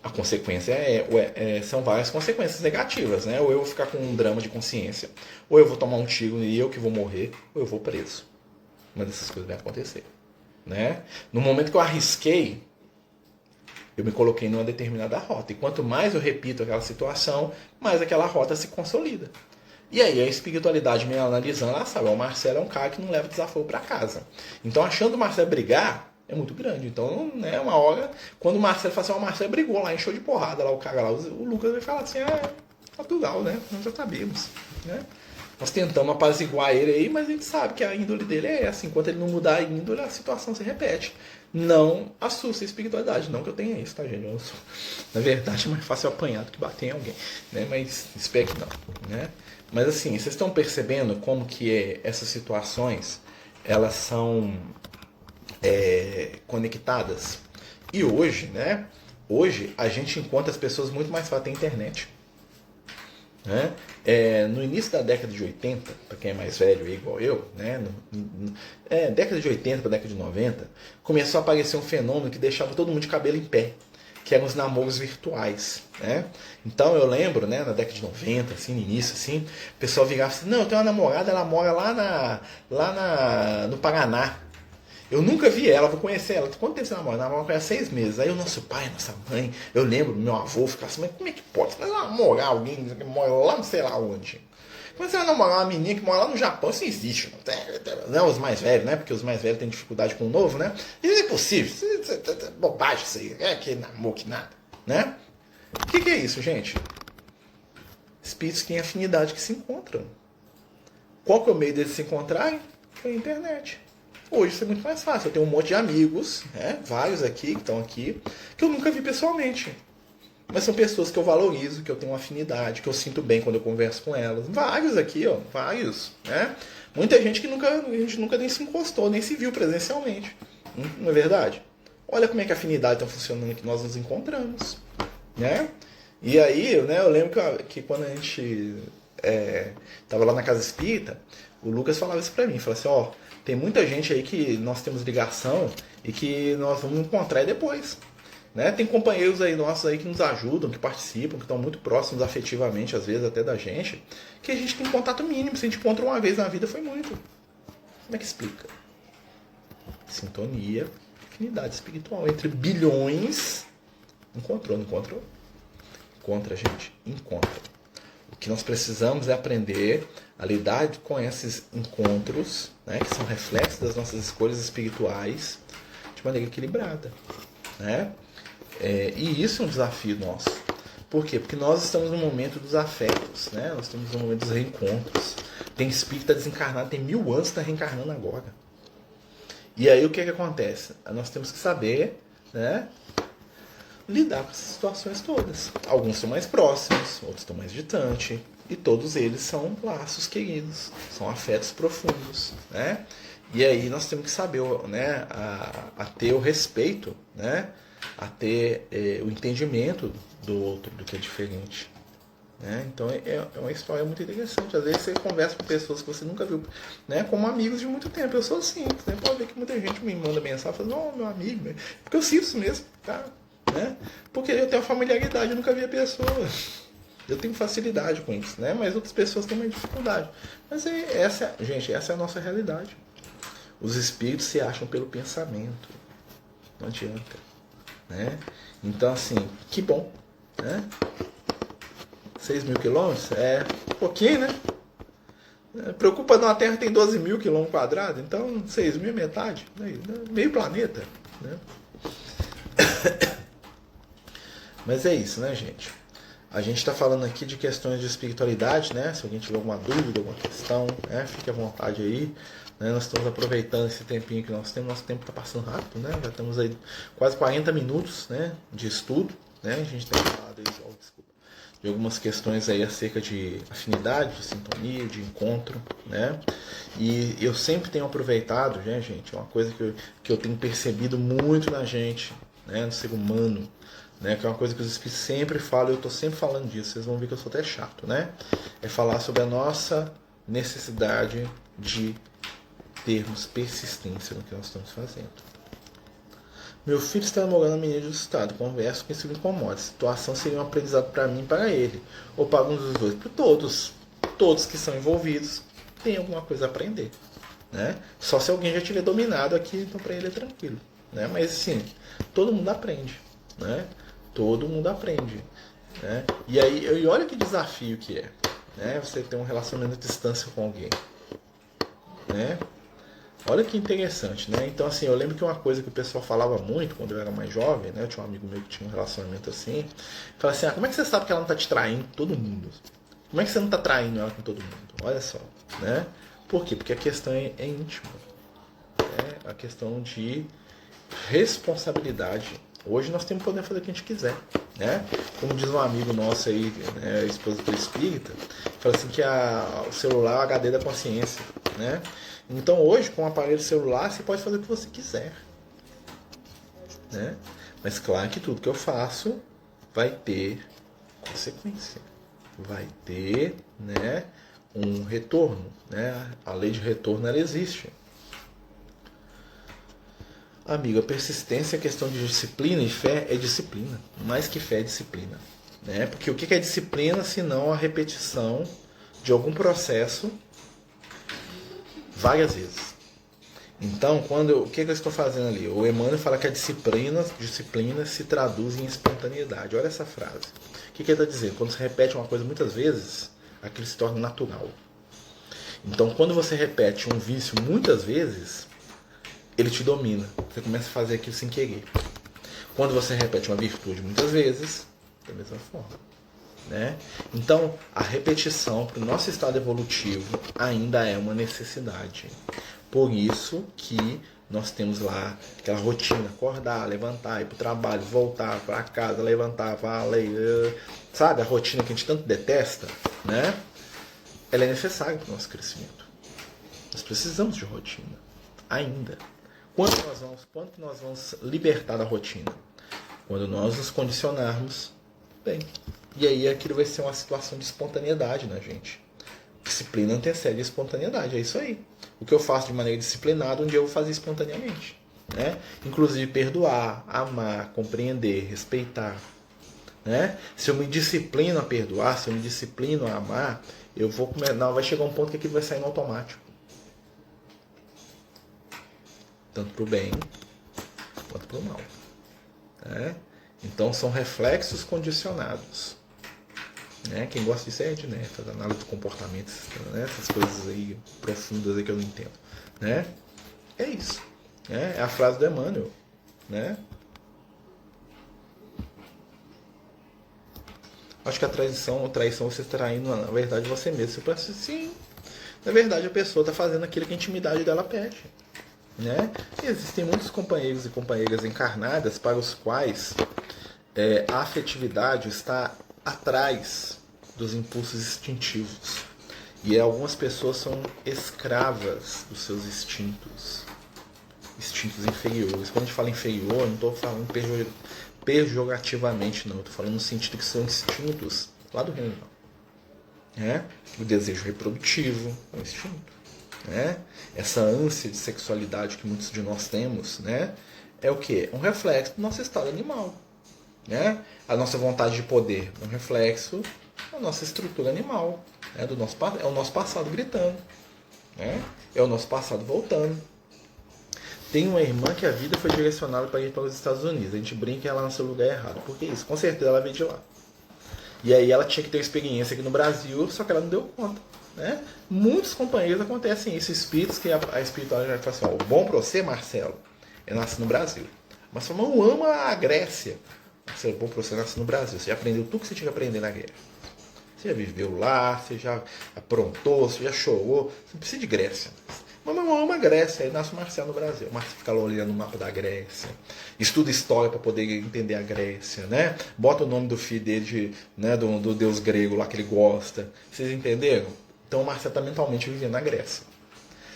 [SPEAKER 1] a consequência são várias consequências negativas, né? Ou eu vou ficar com um drama de consciência, ou eu vou tomar um tiro e eu que vou morrer, ou eu vou preso. Mas essas coisas vão acontecer, né? No momento que eu arrisquei, eu me coloquei numa determinada rota. E quanto mais eu repito aquela situação, mais aquela rota se consolida. E aí a espiritualidade me analisando, ela sabe, o Marcelo é um cara que não leva desaforo para casa. Então, achando o Marcelo brigar, é muito grande. Então, né, uma hora, quando o Marcelo fala assim, o Marcelo brigou lá, encheu de porrada lá o cara lá, o Lucas vai falar assim, natural, né? Nós já sabemos, né? Nós tentamos apaziguar ele aí, mas a gente sabe que a índole dele é essa. Enquanto ele não mudar a índole, a situação se repete. Não assusta a espiritualidade. Não que eu tenha isso, tá, gente? Eu sou... Na verdade, é mais fácil apanhar do que bater em alguém, né? Mas espero que não, né? Mas assim, vocês estão percebendo como que essas situações, elas são conectadas? E hoje, né? Hoje a gente encontra as pessoas muito mais fácil na internet. Né? No início da década de 80, para quem é mais velho igual eu, né? Década de 80 para década de 90, começou a aparecer um fenômeno que deixava todo mundo de cabelo em pé, que eram os namoros virtuais, né? Então eu lembro, né, na década de 90, assim, no início, assim, o pessoal virava assim, não, eu tenho uma namorada, ela mora no Paraná. Eu nunca vi ela, vou conhecer ela. Quanto tempo você namora? Namora com ela 6 meses. Aí o nosso pai, nossa mãe, eu lembro, meu avô ficava assim, mas como é que pode? Você vai namorar alguém que mora lá não sei lá onde? Como você vai namorar uma menina que mora lá no Japão? Isso não existe. Não, os mais velhos, né? Porque os mais velhos têm dificuldade com o novo, né? Isso é impossível. Isso é bobagem isso aí. É que namoro, que nada. Né? O que é isso, gente? Espíritos que têm afinidade que se encontram. Qual que é o meio deles se encontrarem? Foi a internet. Hoje isso é muito mais fácil. Eu tenho um monte de amigos, né? Vários aqui que estão aqui, que eu nunca vi pessoalmente. Mas são pessoas que eu valorizo, que eu tenho uma afinidade, que eu sinto bem quando eu converso com elas. Vários aqui, ó, vários, né? Muita gente que a gente nunca nem se encostou, nem se viu presencialmente. Não é verdade? Olha como é que a afinidade está funcionando, que nós nos encontramos, né? E aí, né, eu lembro que quando a gente estava lá na Casa Espírita, o Lucas falava isso pra mim, falava assim, ó, tem muita gente aí que nós temos ligação e que nós vamos encontrar depois. Né? Tem companheiros aí nossos aí que nos ajudam, que participam, que estão muito próximos afetivamente, às vezes até da gente, que a gente tem contato mínimo. Se a gente encontra uma vez na vida, foi muito. Como é que explica? Sintonia, afinidade espiritual. Entre bilhões, encontrou, não encontrou? Encontra, gente, encontra. O que nós precisamos é aprender a lidar com esses encontros, né, que são reflexos das nossas escolhas espirituais, de maneira equilibrada. Né? E isso é um desafio nosso. Por quê? Porque nós estamos no momento dos afetos, né? Nós estamos no momento dos reencontros. Tem espírito desencarnado, tem 1000 anos, está reencarnando agora. E aí o que acontece? Nós temos que saber, né, lidar com essas situações todas. Alguns estão mais próximos, outros estão mais distantes. E todos eles são laços queridos, são afetos profundos, né? E aí nós temos que saber, né, a ter o respeito, né, a ter o entendimento do outro, do que é diferente. Né? Então é uma história muito interessante. Às vezes você conversa com pessoas que você nunca viu, né, como amigos de muito tempo. Eu sou assim, você pode ver que muita gente me manda mensagem e fala, não, meu amigo, porque eu sinto isso mesmo, tá? Né? Porque eu tenho familiaridade, eu nunca vi a pessoa. Eu tenho facilidade com isso, né? Mas outras pessoas têm mais dificuldade. Mas essa é a nossa realidade. Os espíritos se acham pelo pensamento. Não adianta. Né? Então, assim, que bom. Né? 6.000 quilômetros é pouquinho, né? Preocupa não, a Terra tem 12.000 quilômetros quadrados, então 6.000 é metade. Né? Meio planeta. Né? Mas é isso, né, gente? A gente está falando aqui de questões de espiritualidade, né? Se alguém tiver alguma dúvida, alguma questão, né? Fique à vontade aí. Né? Nós estamos aproveitando esse tempinho que nós temos. Nosso tempo está passando rápido, né? Já estamos aí quase 40 minutos, né, de estudo. Né? A gente tem falado aí, de algumas questões aí acerca de afinidade, de sintonia, de encontro. Né? E eu sempre tenho aproveitado, né, gente? É uma coisa que eu tenho percebido muito na gente, né, no ser humano. Né, que é uma coisa que os espíritos sempre falam, eu estou sempre falando disso, vocês vão ver que eu sou até chato, né? É falar sobre a nossa necessidade de termos persistência no que nós estamos fazendo. Meu filho está namorando a menina de estado, converso com isso me incomoda. A situação seria um aprendizado para mim e para ele, ou para alguns dos dois, para todos que são envolvidos têm alguma coisa a aprender. Né? Só se alguém já tiver dominado aqui, então para ele é tranquilo. Né? Mas sim, todo mundo aprende. Né? Todo mundo aprende. Né? E olha que desafio que é. Né? Você ter um relacionamento à distância com alguém. Né? Olha que interessante. Né? Então, assim, eu lembro que uma coisa que o pessoal falava muito quando eu era mais jovem, né? Eu tinha um amigo meu que tinha um relacionamento assim. Falava assim, como é que você sabe que ela não está te traindo com todo mundo? Como é que você não está traindo ela com todo mundo? Olha só. Né? Por quê? Porque a questão é íntima. É a questão de responsabilidade. Hoje nós temos poder fazer o que a gente quiser, né? Como diz um amigo nosso aí, né, esposa do espírita, fala assim que o celular é o HD da consciência, né? Então hoje, com o aparelho celular, você pode fazer o que você quiser, né? Mas claro que tudo que eu faço vai ter consequência, vai ter, né, um retorno, né? A lei de retorno, ela existe. Amigo, a persistência é questão de disciplina, e fé é disciplina. Mais que fé é disciplina. Né? Porque o que é disciplina se não a repetição de algum processo várias vezes? Então, o que eu estou fazendo ali? O Emmanuel fala que a disciplina se traduz em espontaneidade. Olha essa frase. O que ele está dizendo? Quando você repete uma coisa muitas vezes, aquilo se torna natural. Então, quando você repete um vício muitas vezes, ele te domina. Você começa a fazer aquilo sem querer. Quando você repete uma virtude muitas vezes, da mesma forma. Né? Então, a repetição para o nosso estado evolutivo ainda é uma necessidade. Por isso que nós temos lá aquela rotina, acordar, levantar, ir para o trabalho, voltar para casa, levantar, sabe? A rotina que a gente tanto detesta, né? Ela é necessária para o nosso crescimento. Nós precisamos de rotina, ainda. Quando nós vamos libertar da rotina? Quando nós nos condicionarmos bem. E aí aquilo vai ser uma situação de espontaneidade na gente. Disciplina antecede a espontaneidade, é isso aí. O que eu faço de maneira disciplinada, um dia eu vou fazer espontaneamente. Né? Inclusive perdoar, amar, compreender, respeitar. Né? Se eu me disciplino a perdoar, se eu me disciplino a amar, vai chegar um ponto que aquilo vai sair no automático. Tanto para o bem quanto para o mal. Né? Então são reflexos condicionados. Né? Quem gosta disso é Ed, né? Faz análise de comportamentos, né? Essas coisas aí profundas aí que eu não entendo. Né? É isso. Né? É a frase do Emmanuel. Né? Acho que a traição você está traindo, na verdade, você mesmo. Você pensa assim, na verdade a pessoa está fazendo aquilo que a intimidade dela pede. Né? E existem muitos companheiros e companheiras encarnadas para os quais a afetividade está atrás dos impulsos instintivos. E algumas pessoas são escravas dos seus instintos inferiores. Quando a gente fala inferior, eu não estou falando pejorativamente, não. Estou falando no sentido que são instintos lá do reino animal. Né? O desejo reprodutivo é um instinto. Né? Essa ânsia de sexualidade que muitos de nós temos, né? É o quê? Um reflexo do nosso estado animal. Né? A nossa vontade de poder é um reflexo da nossa estrutura animal. Né? É o nosso passado gritando. Né? É o nosso passado voltando. Tem uma irmã que a vida foi direcionada para ir para os Estados Unidos. A gente brinca que ela nasceu no lugar errado. Por que isso? Com certeza ela veio de lá. E aí ela tinha que ter uma experiência aqui no Brasil, só que ela não deu conta. Né? Muitos companheiros acontecem isso. Espíritos que a espiritualidade fala assim, o bom para você, Marcelo, é nascer no Brasil. Mas você não ama a Grécia. Marcelo, bom para você nascer no Brasil. Você já aprendeu tudo que você tinha que aprender na guerra. Você já viveu lá, você já aprontou, você já chorou. Você não precisa de Grécia. Mas eu amo a Grécia, aí nasce o Marcelo no Brasil. O Marcelo fica lá olhando o mapa da Grécia, estuda história para poder entender a Grécia, né? Bota o nome do filho dele, do deus grego lá que ele gosta. Vocês entenderam? Então o Marcelo está mentalmente vivendo na Grécia.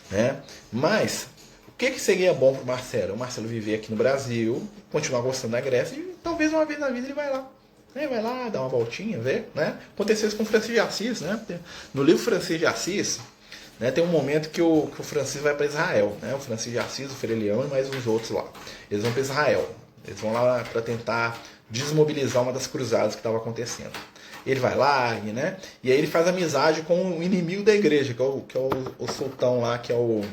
[SPEAKER 1] Né? Mas, o que seria bom para o Marcelo? O Marcelo viver aqui no Brasil, continuar gostando da Grécia e talvez uma vez na vida ele vai lá. Vai lá, dá uma voltinha, ver. Né? Aconteceu isso com o Francisco de Assis. Né? No livro Francisco de Assis, né, tem um momento que o Francisco vai para Israel. Né? O Francisco de Assis, o Frei Leão e mais uns outros lá. Eles vão para Israel. Eles vão lá para tentar desmobilizar uma das cruzadas que estava acontecendo. Ele vai lá, né? E aí ele faz amizade com o inimigo da igreja, que é o sultão lá, que é o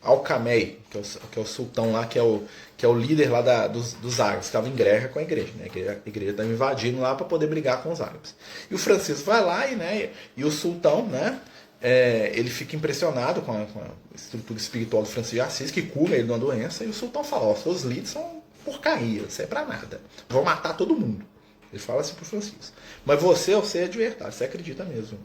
[SPEAKER 1] Alcamei, que é o sultão lá, que é o líder lá dos árabes, que estava em guerra com a igreja. Né? A igreja estava invadindo lá para poder brigar com os árabes. E o Francisco vai lá e o sultão, né? Ele fica impressionado com a estrutura espiritual do Francisco de Assis, que cura ele de uma doença, e o sultão fala, seus líderes são porcaria, isso é para nada, vão matar todo mundo. Ele fala assim pro Francisco. Mas você é de verdade, você acredita mesmo.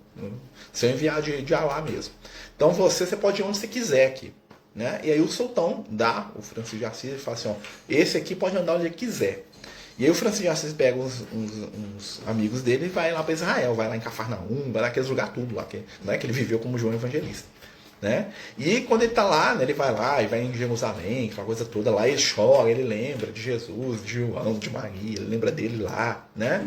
[SPEAKER 1] Você é enviado de Alá mesmo. Então você pode ir onde você quiser aqui. Né? E aí o sultão dá o Francisco de Assis e fala assim, esse aqui pode andar onde ele quiser. E aí o Francisco de Assis pega uns amigos dele e vai lá para Israel, vai lá em Cafarnaum, vai lá naqueles lugares tudo lá, que ele viveu como João Evangelista. né? E quando ele tá lá, né, ele vai lá e vai em Jerusalém, aquela coisa toda lá, ele chora, ele lembra de Jesus, de João, de Maria, ele lembra dele lá, né?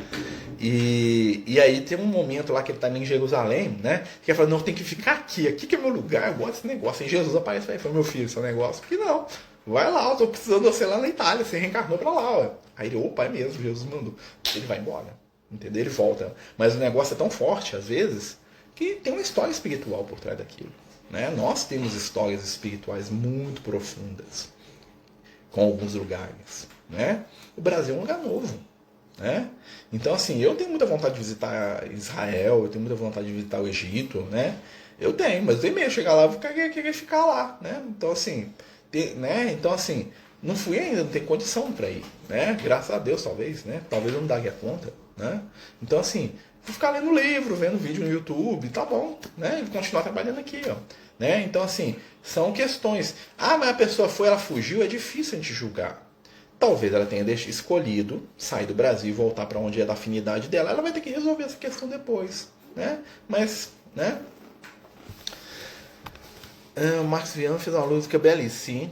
[SPEAKER 1] E aí tem um momento lá que ele tá em Jerusalém, né? Que ele fala, não, tem que ficar aqui que é meu lugar, eu gosto desse negócio. E Jesus aparece e fala, meu filho, seu negócio, que não, vai lá, eu tô precisando de você lá na Itália, você reencarnou pra lá, ó. Aí ele, opa, é mesmo, Jesus mandou. Ele vai embora, entendeu? Ele volta. Mas o negócio é tão forte, às vezes, que tem uma história espiritual por trás daquilo. Né? Nós temos histórias espirituais muito profundas com alguns lugares. Né? O Brasil é um lugar novo. Né? Então, assim, eu tenho muita vontade de visitar Israel, eu tenho muita vontade de visitar o Egito. Né? Eu tenho, mas eu tenho medo de chegar lá e querer ficar lá. Né? Então, assim, não fui ainda, não tenho condição para ir. Né? Graças a Deus, talvez. Né? Talvez eu não daria conta. Né? Então, assim, vou ficar lendo livro, vendo vídeo no YouTube, tá bom, né? E continuar trabalhando aqui, ó. Né? Então, assim, são questões. Ah, mas a pessoa foi, ela fugiu, é difícil a gente julgar. Talvez ela tenha escolhido sair do Brasil e voltar para onde é da afinidade dela. Ela vai ter que resolver essa questão depois, né? Mas, né? O Marcos Viana fez uma música belíssima. Sim.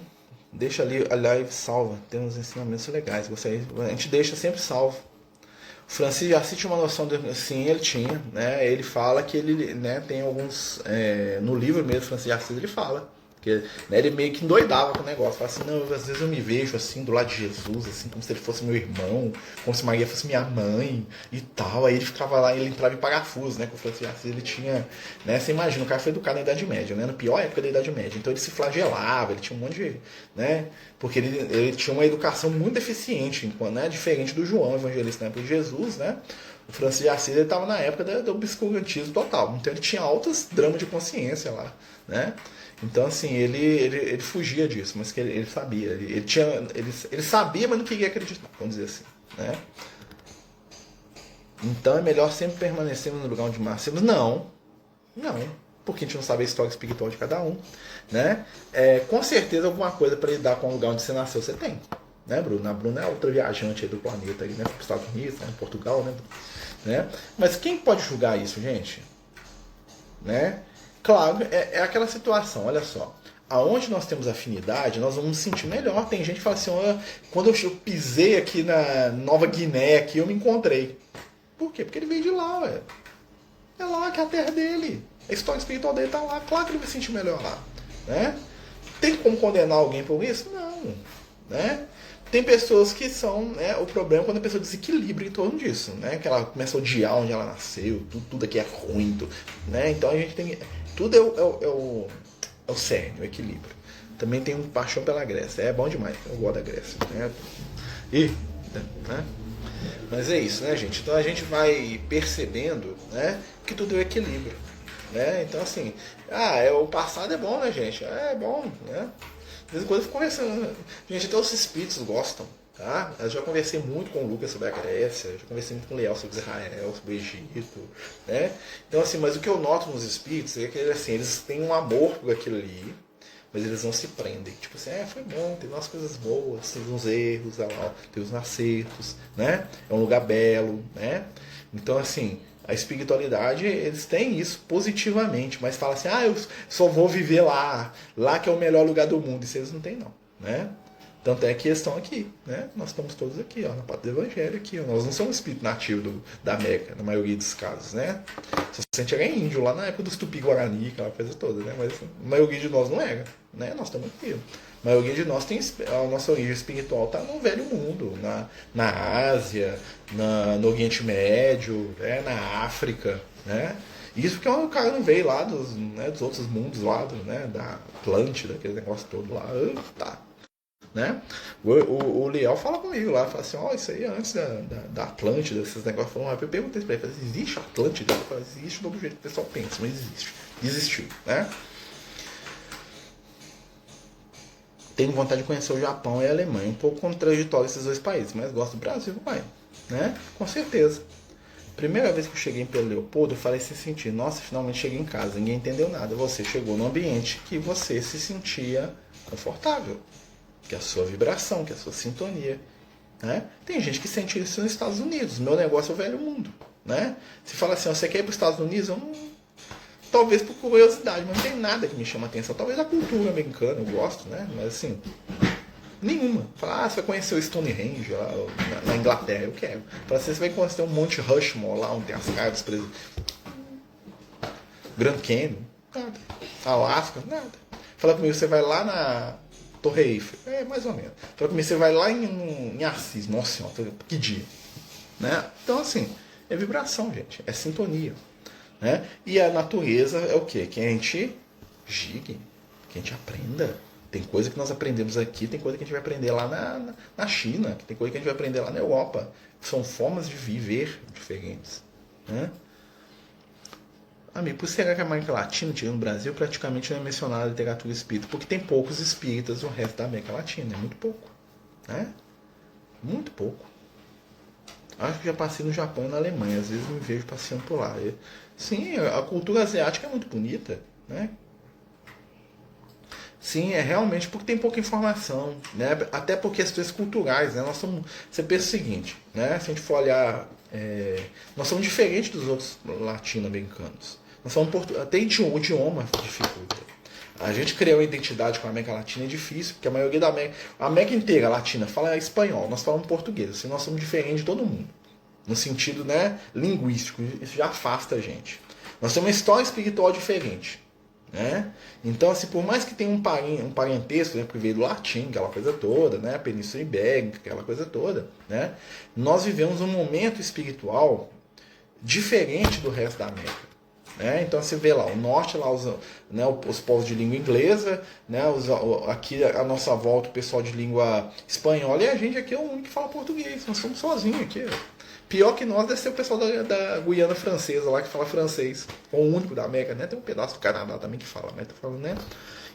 [SPEAKER 1] Deixa ali a live salva. Tem uns ensinamentos legais. A gente deixa sempre salvo. Francisco de Assis tinha uma noção de... Sim, ele tinha, né? Ele fala que ele, né, tem alguns... no livro mesmo, Francisco de Assis, ele fala. Que, né, ele meio que endoidava com o negócio. Fala assim, não, às vezes eu me vejo assim, do lado de Jesus, assim, como se ele fosse meu irmão, como se Maria fosse minha mãe e tal. Aí ele ficava lá, ele entrava em parafuso, né? Com o Francisco de Assis, ele tinha... Né, você imagina, o cara foi educado na Idade Média, né? Na pior época da Idade Média. Então ele se flagelava, ele tinha um monte de... Né? Porque ele tinha uma educação muito deficiente, né? Diferente do João, evangelista na época de Jesus, né? O Francisco de Assis estava na época do obscurantismo total. Então ele tinha altos dramas de consciência lá, né? Então, assim, ele fugia disso, mas que ele sabia. Ele sabia, mas não queria acreditar, vamos dizer assim, né? Então é melhor sempre permanecermos no lugar onde nascemos? Não, porque a gente não sabe a história espiritual de cada um, né? Com certeza alguma coisa para lidar com o lugar onde você nasceu você tem, né, Bruna? A Bruna é outra viajante aí do planeta, aí, né? Para os Estados Unidos, né? Em Portugal, né? Mas quem pode julgar isso, gente? Né? Claro, é aquela situação, olha só. Aonde nós temos afinidade, nós vamos nos sentir melhor. Tem gente que fala assim, quando eu pisei aqui na Nova Guiné, aqui eu me encontrei. Por quê? Porque ele veio de lá, ué. É lá que é a terra dele. A história espiritual dele tá lá. Claro que ele vai se sentir melhor lá. Né? Tem como condenar alguém por isso? Não. Né? Tem pessoas que são, né, o problema é quando a pessoa desequilibra em torno disso, né? Que ela começa a odiar onde ela nasceu, tudo aqui é ruim, né? Então a gente tem... Tudo é o cerne, o equilíbrio. Também tem paixão pela Grécia. É bom demais, eu gosto da Grécia. Né? Né? Mas é isso, né, gente? Então a gente vai percebendo, né, que tudo é equilíbrio. Né? Então, assim, o passado é bom, né, gente? É bom, né? De vez em quando eu fico conversando. Gente, até os espíritos gostam. Tá? Eu já conversei muito com o Lucas sobre a Grécia, já conversei muito com o Leal sobre Israel, sobre o Egito, né? Então, assim, mas o que eu noto nos espíritos é que assim, eles têm um amor por aquilo ali, mas eles não se prendem. Tipo assim, foi bom, teve umas coisas boas, teve uns erros, teve uns acertos, né? É um lugar belo, né? Então, assim, a espiritualidade, eles têm isso positivamente, mas fala assim, eu só vou viver lá que é o melhor lugar do mundo. Isso eles não têm, não, né? Tanto é que eles estão aqui, né? Nós estamos todos aqui, ó, na parte do Evangelho aqui, ó. Nós não somos espírito nativo da América, na maioria dos casos, né? Só se sente índio lá na época dos Tupi-Guarani, aquela coisa toda, né? Mas a maioria de nós não era, né? Nós estamos aqui. A maioria de nós tem a nossa origem espiritual tá no Velho Mundo, na Ásia, no Oriente Médio, né? Na África, né? Isso porque o cara não veio lá dos outros mundos lá, da Atlântida, aquele negócio todo lá. Tá. Né? O Leal fala comigo lá, fala assim, isso aí antes da Atlântida, esses negócios. Eu perguntei pra ele, existe Atlântida? Eu falei, existe do jeito que o pessoal pensa, mas existe. Existiu, né? Tenho vontade de conhecer o Japão e a Alemanha, um pouco contraditório esses dois países, mas gosto do Brasil, vai, né? Com certeza. Primeira vez que eu cheguei em Pedro Leopoldo, eu falei se sentir, nossa, finalmente cheguei em casa, ninguém entendeu nada. Você chegou num ambiente que você se sentia confortável, que é a sua vibração, que é a sua sintonia, né? Tem gente que sente isso nos Estados Unidos. Meu negócio é o Velho Mundo, né? Se fala assim, você quer ir para os Estados Unidos? Eu talvez por curiosidade, mas não tem nada que me chama a atenção. Talvez a cultura americana, eu gosto, né? Mas assim, nenhuma. Falar, você vai conhecer o Stonehenge lá, na Inglaterra, eu quero. Falar assim, você vai conhecer um Monte Rushmore lá, onde tem as caras dos presos. Grand Canyon, nada. Alasca, nada. Fala comigo, você vai lá na Torre Eiffel, mais ou menos. Fala comigo, você vai lá em Assis, nossa senhora, que dia. Né? Então assim, é vibração, gente, é sintonia. Né? E a natureza é o quê? Que a gente gigue, que a gente aprenda. Tem coisa que nós aprendemos aqui, tem coisa que a gente vai aprender lá na China, tem coisa que a gente vai aprender lá na Europa. São formas de viver diferentes. Né? Amigo, por será que a América Latina, tirando o Brasil, praticamente não é mencionada na literatura espírita? Porque tem poucos espíritas no resto da América Latina, é muito pouco. Né? Muito pouco. Acho que já passei no Japão e na Alemanha, às vezes me vejo passeando por lá. Sim, a cultura asiática é muito bonita, né? Sim, é realmente porque tem pouca informação, né? Até por questões culturais, né? Você pensa o seguinte, né? Se a gente for olhar, nós somos diferentes dos outros latino-americanos. Nós somos até o idioma dificulta. A gente criar uma identidade com a América Latina é difícil, porque a maioria a América inteira latina fala espanhol, nós falamos português, assim, nós somos diferentes de todo mundo. No sentido, né, linguístico, isso já afasta a gente. Nós temos uma história espiritual diferente. Né? Então, assim, por mais que tenha um parentesco, né, porque veio do latim, aquela coisa toda, né, a Península Ibérica, aquela coisa toda, né, nós vivemos um momento espiritual diferente do resto da América. Né? Então você vê lá, o norte, lá os povos de língua inglesa, né? Aqui a nossa volta o pessoal de língua espanhola, e a gente aqui é o único que fala português, nós somos sozinhos aqui. Pior que nós deve ser o pessoal da Guiana Francesa lá que fala francês, o único da América, né? Tem um pedaço do Canadá também que fala, mas tô falando, né?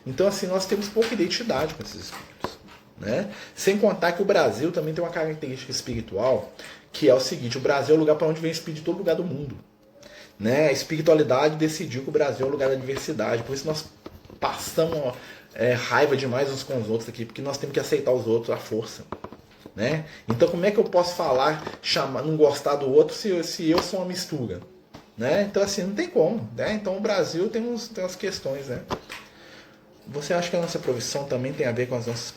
[SPEAKER 1] Então assim, nós temos pouca identidade com esses espíritos. Né? Sem contar que o Brasil também tem uma característica espiritual, que é o seguinte: o Brasil é o lugar para onde vem espírito de todo lugar do mundo. Né? A espiritualidade decidiu que o Brasil é o lugar da diversidade, por isso nós passamos raiva demais uns com os outros aqui, porque nós temos que aceitar os outros à força. Né? Então como é que eu posso não gostar do outro se eu sou uma mistura? Né? Então assim, não tem como. Né? Então o Brasil tem umas questões. Né? Você acha que a nossa profissão também tem a ver com as nossas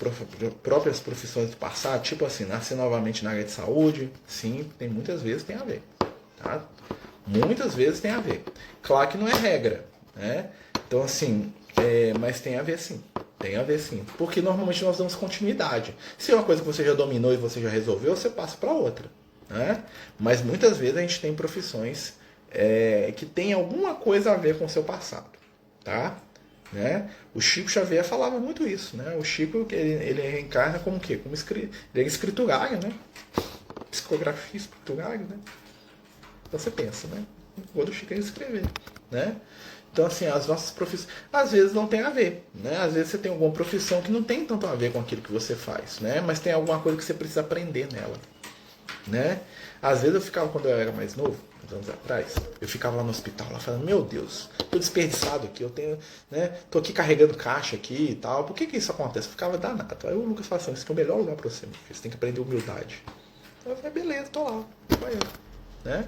[SPEAKER 1] próprias profissões do passado? Tipo assim, nascer novamente na área de saúde? Sim, muitas vezes tem a ver. Tá? Muitas vezes tem a ver. Claro que não é regra, né? Então, assim, mas tem a ver sim. Tem a ver sim. Porque normalmente nós damos continuidade. Se é uma coisa que você já dominou e você já resolveu, você passa para outra. Né? Mas muitas vezes a gente tem profissões que tem alguma coisa a ver com o seu passado. Tá? Né? O Chico Xavier falava muito isso. Né? O Chico ele reencarna como o quê? Ele é escriturário, né? Psicografia escriturário, né? Então você pensa, né? Quando o Chico ia escrever, né? Então, assim, as nossas profissões, às vezes não tem a ver, né? Às vezes você tem alguma profissão que não tem tanto a ver com aquilo que você faz, né? Mas tem alguma coisa que você precisa aprender nela, né? Às vezes eu ficava, quando eu era mais novo, uns anos atrás, eu ficava lá no hospital, lá falando, meu Deus, tô desperdiçado aqui, eu tenho, né? Tô aqui carregando caixa aqui e tal, por que isso acontece? Eu ficava danado. Aí o Lucas falou assim, esse aqui é o melhor lugar pra você, meu filho. Você tem que aprender humildade. Eu falei, beleza, tô lá, vai eu. Né?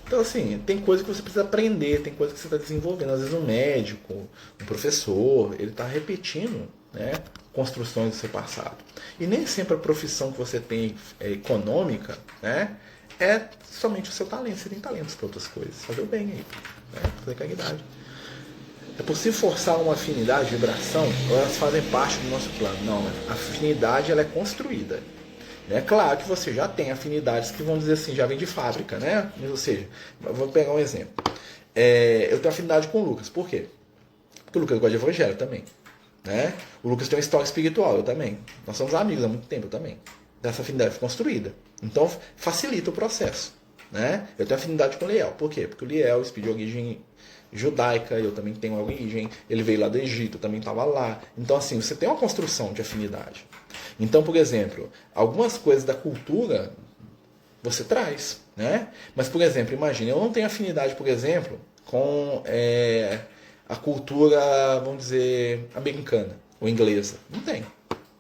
[SPEAKER 1] Então assim, tem coisa que você precisa aprender, tem coisa que você está desenvolvendo. Às vezes um médico, um professor, ele está repetindo, né, construções do seu passado. E nem sempre a profissão que você tem econômica, né, é somente o seu talento. Você tem talentos para outras coisas. Fazer o bem aí, né, fazer caridade. É possível forçar uma afinidade, vibração, ou elas fazem parte do nosso plano? Não, a afinidade ela é construída. É claro que você já tem afinidades que, vamos dizer assim, já vem de fábrica, né? Ou seja, eu vou pegar um exemplo. Eu tenho afinidade com o Lucas. Por quê? Porque o Lucas gosta de evangelho também. Né? O Lucas tem uma história espiritual, eu também. Nós somos amigos há muito tempo, eu também. Essa afinidade construída. Então, facilita o processo. Né? Eu tenho afinidade com o Liel. Por quê? Porque o Liel é de origem judaica, eu também tenho origem, ele veio lá do Egito, eu também estava lá. Então, assim, você tem uma construção de afinidade. Então, por exemplo, algumas coisas da cultura você traz, né? Mas, por exemplo, imagine, eu não tenho afinidade, por exemplo, com a cultura, vamos dizer, americana ou inglesa. Não tenho.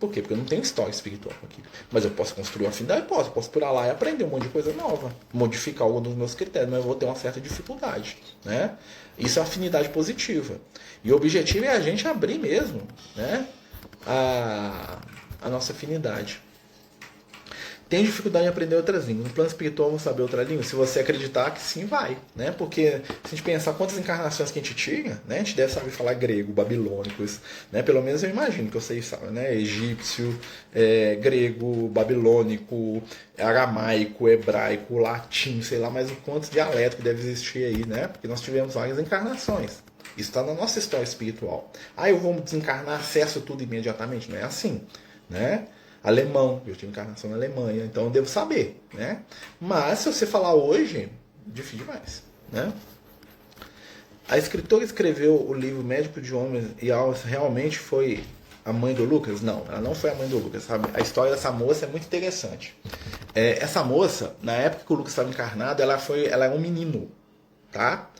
[SPEAKER 1] Por quê? Porque eu não tenho história espiritual com aquilo. Mas eu posso construir uma afinidade? Posso por lá e aprender um monte de coisa nova. Modificar algum dos meus critérios, mas eu vou ter uma certa dificuldade. Né? Isso é afinidade positiva. E o objetivo é a gente abrir mesmo, né? a nossa afinidade. Tem dificuldade em aprender outras línguas. No plano espiritual, vou saber outra língua? Se você acreditar que sim, vai. Né? Porque se a gente pensar quantas encarnações que a gente tinha, né? A gente deve saber falar grego, babilônico. Né? Pelo menos eu imagino que eu sei, sabe? Né? Egípcio, grego, babilônico, aramaico, hebraico, latim, sei lá mais o quantos dialetos que deve existir aí. Né? Porque nós tivemos várias encarnações. Isso está na nossa história espiritual. Eu vou desencarnar, acesso tudo imediatamente. Não é assim. Né? Alemão, eu tive encarnação na Alemanha, então eu devo saber, né? Mas se você falar hoje, difícil demais, né? A escritora escreveu o livro Médico de Homens e Almas, realmente foi a mãe do Lucas? Não, ela não foi a mãe do Lucas, sabe? A história dessa moça é muito interessante. Essa moça, na época que o Lucas estava encarnado, ela era um menino, tá?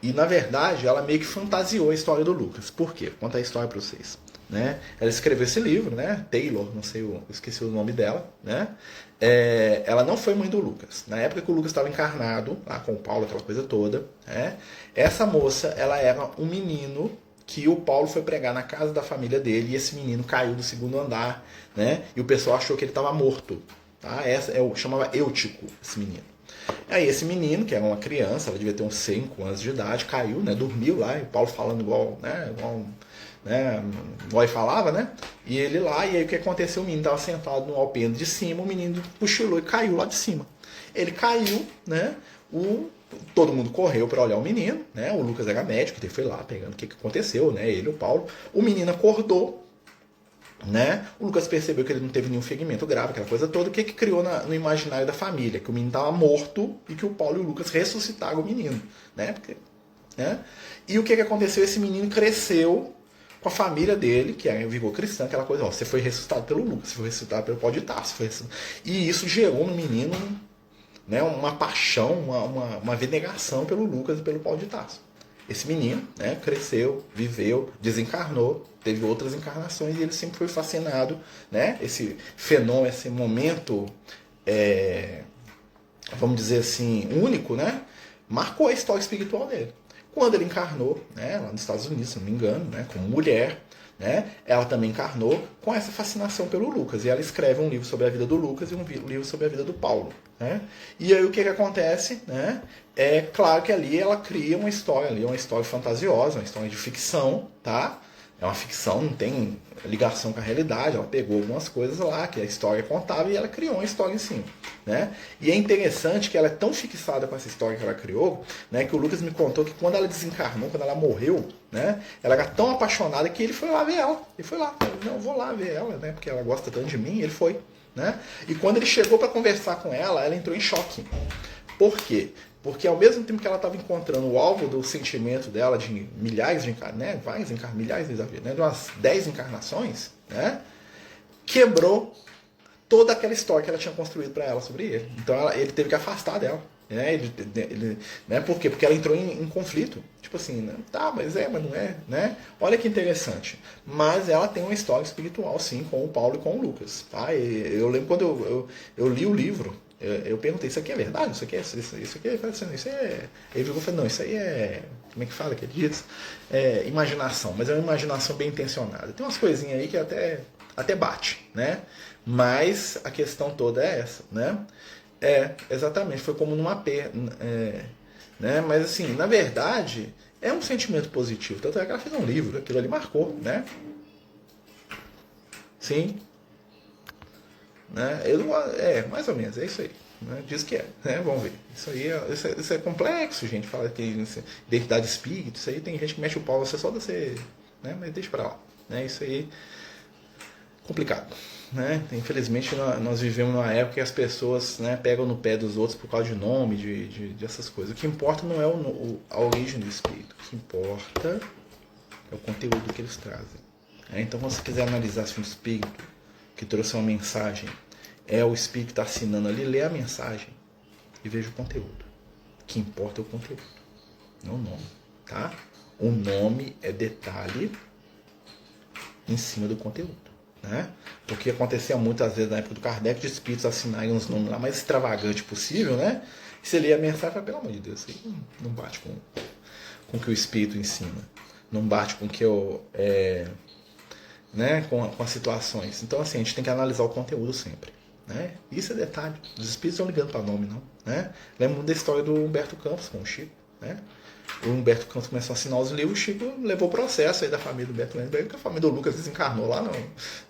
[SPEAKER 1] E na verdade, ela meio que fantasiou a história do Lucas. Por quê? Vou contar a história para vocês. Né? Ela escreveu esse livro, né? Taylor, não sei, eu esqueci o nome dela, né? Ela não foi mãe do Lucas. Na época que o Lucas estava encarnado, lá com o Paulo, aquela coisa toda, né? Essa moça, ela era um menino que o Paulo foi pregar na casa da família dele e esse menino caiu do segundo andar, né? E o pessoal achou que ele estava morto, tá? Chamava Eutico, esse menino. Aí esse menino, que era uma criança, ela devia ter uns 5 anos de idade, caiu, né? Dormiu lá, e o Paulo falando igual Boy falava, né? E ele lá, e aí o que aconteceu? O menino estava sentado no alpendre de cima, o menino cochilou e caiu lá de cima. Ele caiu, né? Todo mundo correu para olhar o menino, né? O Lucas era médico, ele foi lá pegando o que aconteceu, né? Ele e o Paulo. O menino acordou, né? O Lucas percebeu que ele não teve nenhum ferimento grave, aquela coisa toda. O que criou no imaginário da família? Que o menino estava morto e que o Paulo e o Lucas ressuscitaram o menino, né? E o que aconteceu? Esse menino cresceu com a família dele, que era vigor cristã, aquela coisa, você foi ressuscitado pelo Lucas, você foi ressuscitado pelo Pau de Tarso. E isso gerou no menino, né, uma paixão, uma veneração pelo Lucas e pelo Pau de Tarso. Esse menino, né, cresceu, viveu, desencarnou, teve outras encarnações e ele sempre foi fascinado, né, esse fenômeno, esse momento, vamos dizer assim, único, né, marcou a história espiritual dele. Quando ele encarnou, né, lá nos Estados Unidos, se não me engano, né, como mulher, né, ela também encarnou com essa fascinação pelo Lucas. E ela escreve um livro sobre a vida do Lucas e um livro sobre a vida do Paulo. Né? E aí o que acontece? Né? É claro que ali ela cria uma história, uma história fantasiosa, uma história de ficção, tá? É uma ficção, não tem ligação com a realidade. Ela pegou algumas coisas lá que a história contava e ela criou uma história em cima. Né? E é interessante que ela é tão fixada com essa história que ela criou, né, que o Lucas me contou que quando ela desencarnou, quando ela morreu, né, ela era tão apaixonada que ele foi lá ver ela. Ele foi lá, não, vou lá ver ela, né, porque ela gosta tanto de mim, ele foi. Né? E quando ele chegou para conversar com ela entrou em choque. Por quê? Porque ao mesmo tempo que ela estava encontrando o alvo do sentimento dela de milhares de encarnações, né, milhares de umas 10 encarnações, né, quebrou toda aquela história que ela tinha construído para ela sobre ele. Então ele teve que afastar dela. Né? Né? Por quê? Porque ela entrou em conflito. Tipo assim, né? Tá, mas não é. Né? Olha que interessante. Mas ela tem uma história espiritual, sim, com o Paulo e com o Lucas. Tá? E eu lembro quando eu li o livro, eu perguntei, isso aqui é verdade? Isso aqui é. Ele falou, não, isso aí é. Como é que fala que ele diz? É imaginação, mas é uma imaginação bem intencionada. Tem umas coisinhas aí que até bate, né? Mas a questão toda é essa, né? Exatamente, foi como numa perna, né? Mas assim, na verdade, é um sentimento positivo. Tanto é que ela fez um livro, aquilo ali marcou, né? Sim. Né? Mais ou menos, é isso aí. Né? Diz que é, né? Vamos ver. Isso é complexo, gente. Fala que identidade espírita, isso aí tem gente que mexe o pau, você só você, né? Mas deixa pra lá. Né? Isso aí complicado. Né? Infelizmente nós vivemos numa época que as pessoas, né, pegam no pé dos outros por causa de nome, de essas coisas. O que importa não é a origem do espírito. O que importa é o conteúdo que eles trazem. Então, se você quiser analisar se um espírito que trouxe uma mensagem é o espírito que está assinando ali, lê a mensagem e veja o conteúdo. O que importa é o conteúdo, não o nome. Tá? O nome é detalhe em cima do conteúdo. né? Porque acontecia muitas vezes na época do Kardec de espíritos assinarem uns nomes lá mais extravagante possível, né? E você lia a mensagem e fala, pelo amor de Deus, isso aí não bate com o que o espírito ensina, não bate com o que eu... né? com as situações. Então, assim, a gente tem que analisar o conteúdo sempre. Né? Isso é detalhe. Os espíritos não ligando para nome, não. Né? Lembro da história do Humberto Campos com o Chico. Né? O Humberto Campos começou a assinar os livros, o Chico levou o processo aí da família do Humberto Campos, porque a família do Lucas desencarnou lá,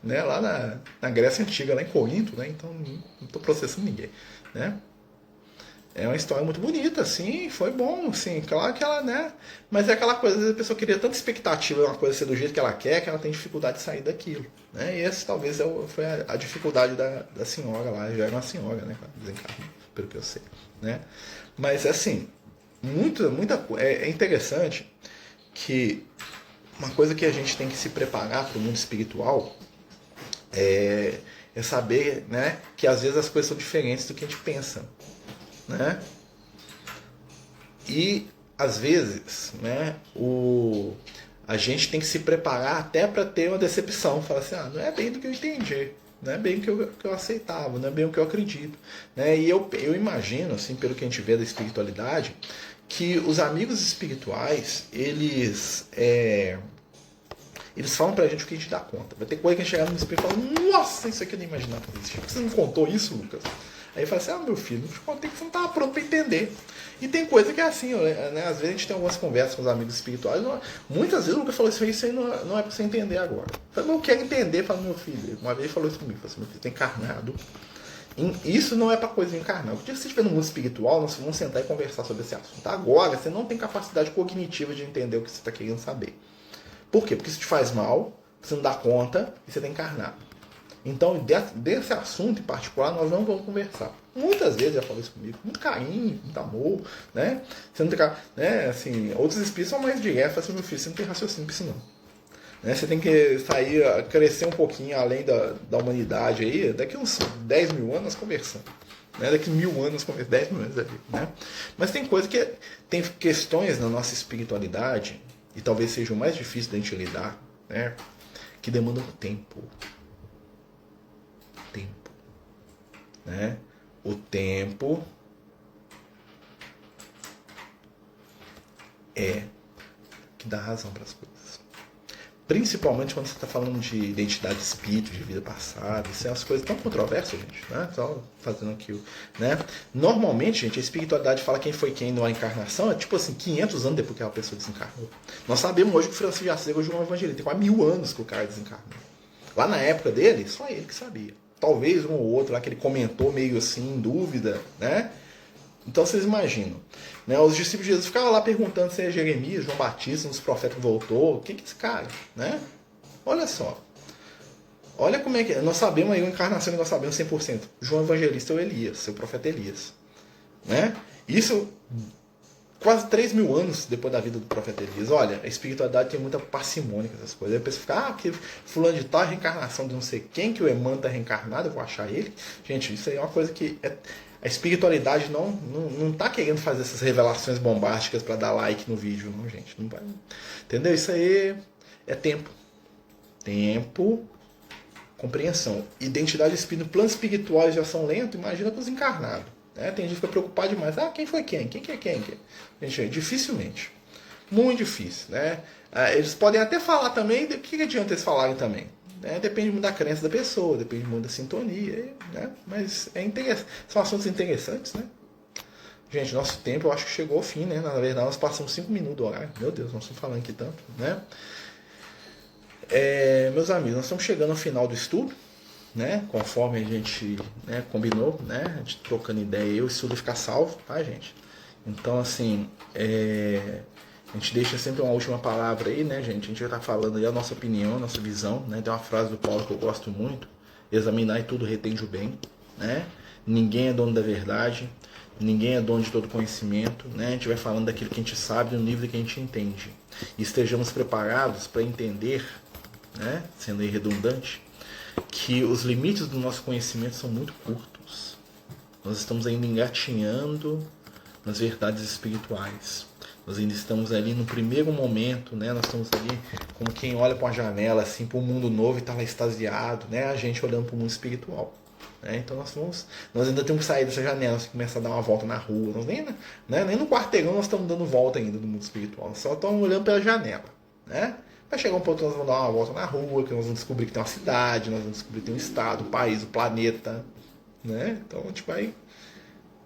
[SPEAKER 1] né? Lá na Grécia Antiga, lá em Corinto, né? Então não estou processando ninguém. Né? É uma história muito bonita, assim, foi bom, assim, claro que ela, né? Mas é aquela coisa, às vezes a pessoa queria tanta expectativa de uma coisa ser do jeito que ela quer, que ela tem dificuldade de sair daquilo, né? E esse talvez foi a dificuldade da senhora lá, já era uma senhora, né? Desencarnou, pelo que eu sei, né? Mas, assim, é interessante que uma coisa que a gente tem que se preparar para o mundo espiritual é saber, né, que às vezes as coisas são diferentes do que a gente pensa. Né? E às vezes, né, a gente tem que se preparar até para ter uma decepção, falar assim, não é bem do que eu entendi, não é bem o que eu aceitava, não é bem o que eu acredito, né? E eu imagino, assim, pelo que a gente vê da espiritualidade, que os amigos espirituais, eles falam pra gente o que a gente dá conta. Vai ter coisa que a gente chegar no espírito e fala, nossa, isso aqui eu nem imaginava que existia. Por que você não contou isso, Lucas? Aí fala assim, meu filho, não te contei que você não estava pronto para entender. E tem coisa que é assim, né? Às vezes a gente tem algumas conversas com os amigos espirituais, muitas vezes o Lucas falou assim, isso aí não é para você entender agora. Eu falei, mas eu quero entender, fala, meu filho. Uma vez ele falou isso comigo, falou assim, meu filho, você tá encarnado. Isso não é para coisa encarnada. O dia que você estiver no mundo espiritual, nós vamos sentar e conversar sobre esse assunto. Agora, você não tem capacidade cognitiva de entender o que você está querendo saber. Por quê? Porque isso te faz mal, você não dá conta e você está encarnado. Então, desse assunto em particular, nós não vamos conversar. Muitas vezes já falou isso comigo, muito carinho, muito amor, né? Você não tem, né? Assim, outros espíritos são mais diretos, assim, meu filho, você não tem raciocínio para isso não. Né? Você tem que sair, crescer um pouquinho além da humanidade aí, daqui uns 10 mil anos nós conversamos. Né? Daqui 1000 anos nós conversamos, 10 mil anos ali, né? Mas tem coisa que, tem questões na nossa espiritualidade, e talvez seja o mais difícil da gente lidar, né? Que demandam tempo. Né? O tempo é que dá razão para as coisas. Principalmente quando você está falando de identidade de espírito, de vida passada. Isso é umas coisas tão controversas, gente. Né? Só fazendo aqui. Né? Normalmente, gente, a espiritualidade fala quem foi quem numa encarnação é tipo assim, 500 anos depois que a pessoa desencarnou. Nós sabemos hoje que o Francisco de Assis é João Evangelista. Tem quase 1000 anos que o cara desencarnou. Lá na época dele, só ele que sabia. Talvez um ou outro lá que ele comentou meio assim, em dúvida, né? Então vocês imaginam, né? Os discípulos de Jesus ficavam lá perguntando se é Jeremias, João Batista, um dos profetas que voltou, quem que é esse cara, né? Olha só, olha como é que nós sabemos aí, a encarnação que nós sabemos 100%, João Evangelista é o Elias, seu profeta Elias, né? Isso quase 3.000 anos depois da vida do profeta Elias. Olha, a espiritualidade tem muita parcimônia com essas coisas. Aí a pessoa fica, que fulano de tal é reencarnação de não sei quem, que o Emmanuel está reencarnado, eu vou achar ele. Gente, isso aí é uma coisa que... a espiritualidade não está querendo fazer essas revelações bombásticas para dar like no vídeo, não, gente. Não vai. Entendeu? Isso aí é tempo. Tempo, compreensão. Identidade espírita, planos espirituais já são lentos, imagina com os encarnados. Né? Tem gente que fica preocupado demais. Quem foi quem? Quem que é quem? Gente, dificilmente. Muito difícil. Né? Eles podem até falar também, o que adianta eles falarem também? Né? Depende muito da crença da pessoa, depende muito da sintonia. Né? Mas são assuntos interessantes. Né? Gente, nosso tempo eu acho que chegou ao fim. Né? Na verdade, nós passamos 5 minutos do horário. Meu Deus, nós estamos falando aqui tanto. Né? Meus amigos, nós estamos chegando ao final do estudo. Né? Conforme a gente, né, combinou, né? A gente trocando ideia, eu e o estudo ficar salvo, tá, gente? Então, assim, a gente deixa sempre uma última palavra aí, né, gente? A gente vai estar falando aí a nossa opinião, a nossa visão, né? Tem uma frase do Paulo que eu gosto muito: examinar e tudo retende o bem, né? Ninguém é dono da verdade, ninguém é dono de todo conhecimento, né? A gente vai falando daquilo que a gente sabe no nível que a gente entende. E estejamos preparados para entender, né? Sendo aí redundante, que os limites do nosso conhecimento são muito curtos. Nós estamos ainda engatinhando nas verdades espirituais. Nós ainda estamos ali no primeiro momento, né? Nós estamos ali como quem olha para uma janela, assim, para um mundo novo e está lá extasiado, né? A gente olhando para o mundo espiritual. Né? Então nós ainda temos que sair dessa janela, nós começar a dar uma volta na rua. Nós nem no quarteirão nós estamos dando volta ainda no mundo espiritual. Nós só estamos olhando pela janela, né? Vai chegar um ponto que nós vamos dar uma volta na rua, que nós vamos descobrir que tem uma cidade, nós vamos descobrir que tem um estado, um país, um planeta, né? Então a gente vai...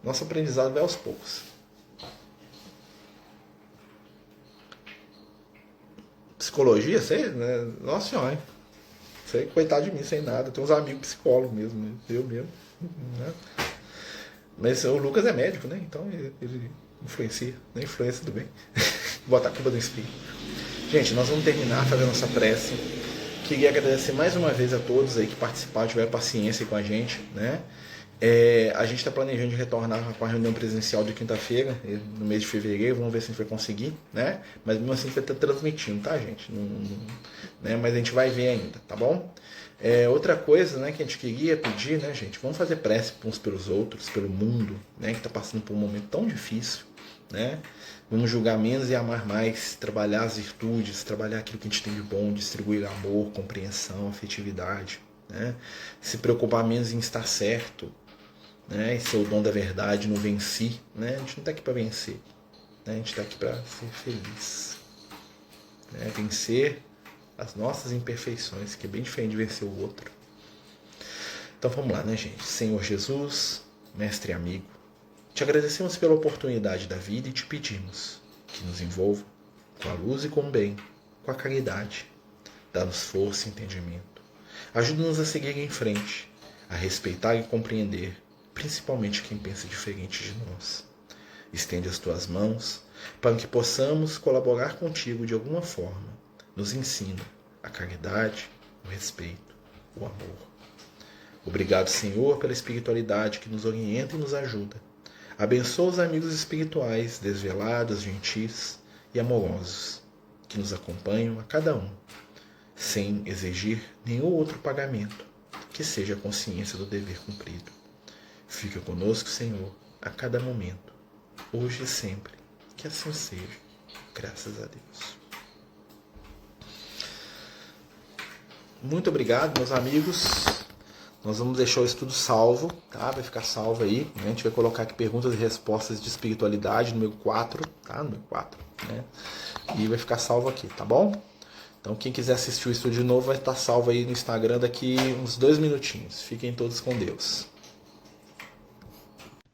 [SPEAKER 1] Nosso aprendizado vai aos poucos. Psicologia, sei, né? Nossa senhora, hein? Sei, coitado de mim, sem nada. Eu tenho uns amigos psicólogos mesmo, né? Eu mesmo. Né? Mas o Lucas é médico, né? Então ele influencia, né? Influência do bem. Botar a culpa do espírito. Gente, nós vamos terminar fazendo nossa prece. Queria agradecer mais uma vez a todos aí que participaram, tiveram paciência com a gente, né? A gente está planejando de retornar com a reunião presencial de quinta-feira, no mês de fevereiro, vamos ver se a gente vai conseguir, né? Mas mesmo assim a gente vai estar transmitindo, tá, gente? Né? Mas a gente vai ver ainda, tá bom? Outra coisa, né, que a gente queria pedir, né, gente? Vamos fazer prece uns pelos outros, pelo mundo, né, que está passando por um momento tão difícil, né? Vamos julgar menos e amar mais, trabalhar as virtudes, trabalhar aquilo que a gente tem de bom, distribuir amor, compreensão, afetividade, né? Se preocupar menos em estar certo, né? E ser o dom da verdade, não vencer, né? A gente não está aqui para vencer, né? A gente está aqui para ser feliz, né? Vencer as nossas imperfeições, que é bem diferente de vencer o outro. Então vamos lá, né, gente? Senhor Jesus, mestre e amigo, te agradecemos pela oportunidade da vida e te pedimos que nos envolva com a luz e com o bem, com a caridade. Dá-nos força e entendimento. Ajuda-nos a seguir em frente, a respeitar e compreender, principalmente quem pensa diferente de nós. Estende as tuas mãos para que possamos colaborar contigo de alguma forma. Nos ensina a caridade, o respeito, o amor. Obrigado, Senhor, pela espiritualidade que nos orienta e nos ajuda. Abençoa os amigos espirituais, desvelados, gentis e amorosos, que nos acompanham a cada um, sem exigir nenhum outro pagamento, que seja a consciência do dever cumprido. Fica conosco, Senhor, a cada momento, hoje e sempre, que assim seja, graças a Deus. Muito obrigado, meus amigos. Nós vamos deixar o estudo salvo, tá? Vai ficar salvo aí. Né? A gente vai colocar aqui perguntas e respostas de espiritualidade, número 4, tá? Número 4, né? E vai ficar salvo aqui, tá bom? Então quem quiser assistir o estudo de novo vai estar salvo aí no Instagram daqui uns 2 minutinhos. Fiquem todos com Deus.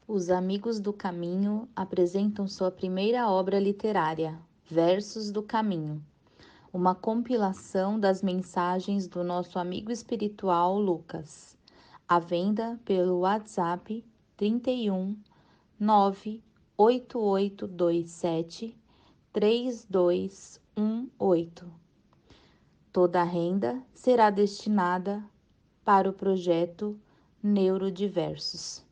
[SPEAKER 3] Os Amigos do Caminho apresentam sua primeira obra literária, Versos do Caminho, uma compilação das mensagens do nosso amigo espiritual Lucas. À venda pelo WhatsApp 31 98827 3218. Toda a renda será destinada para o projeto Neurodiversos.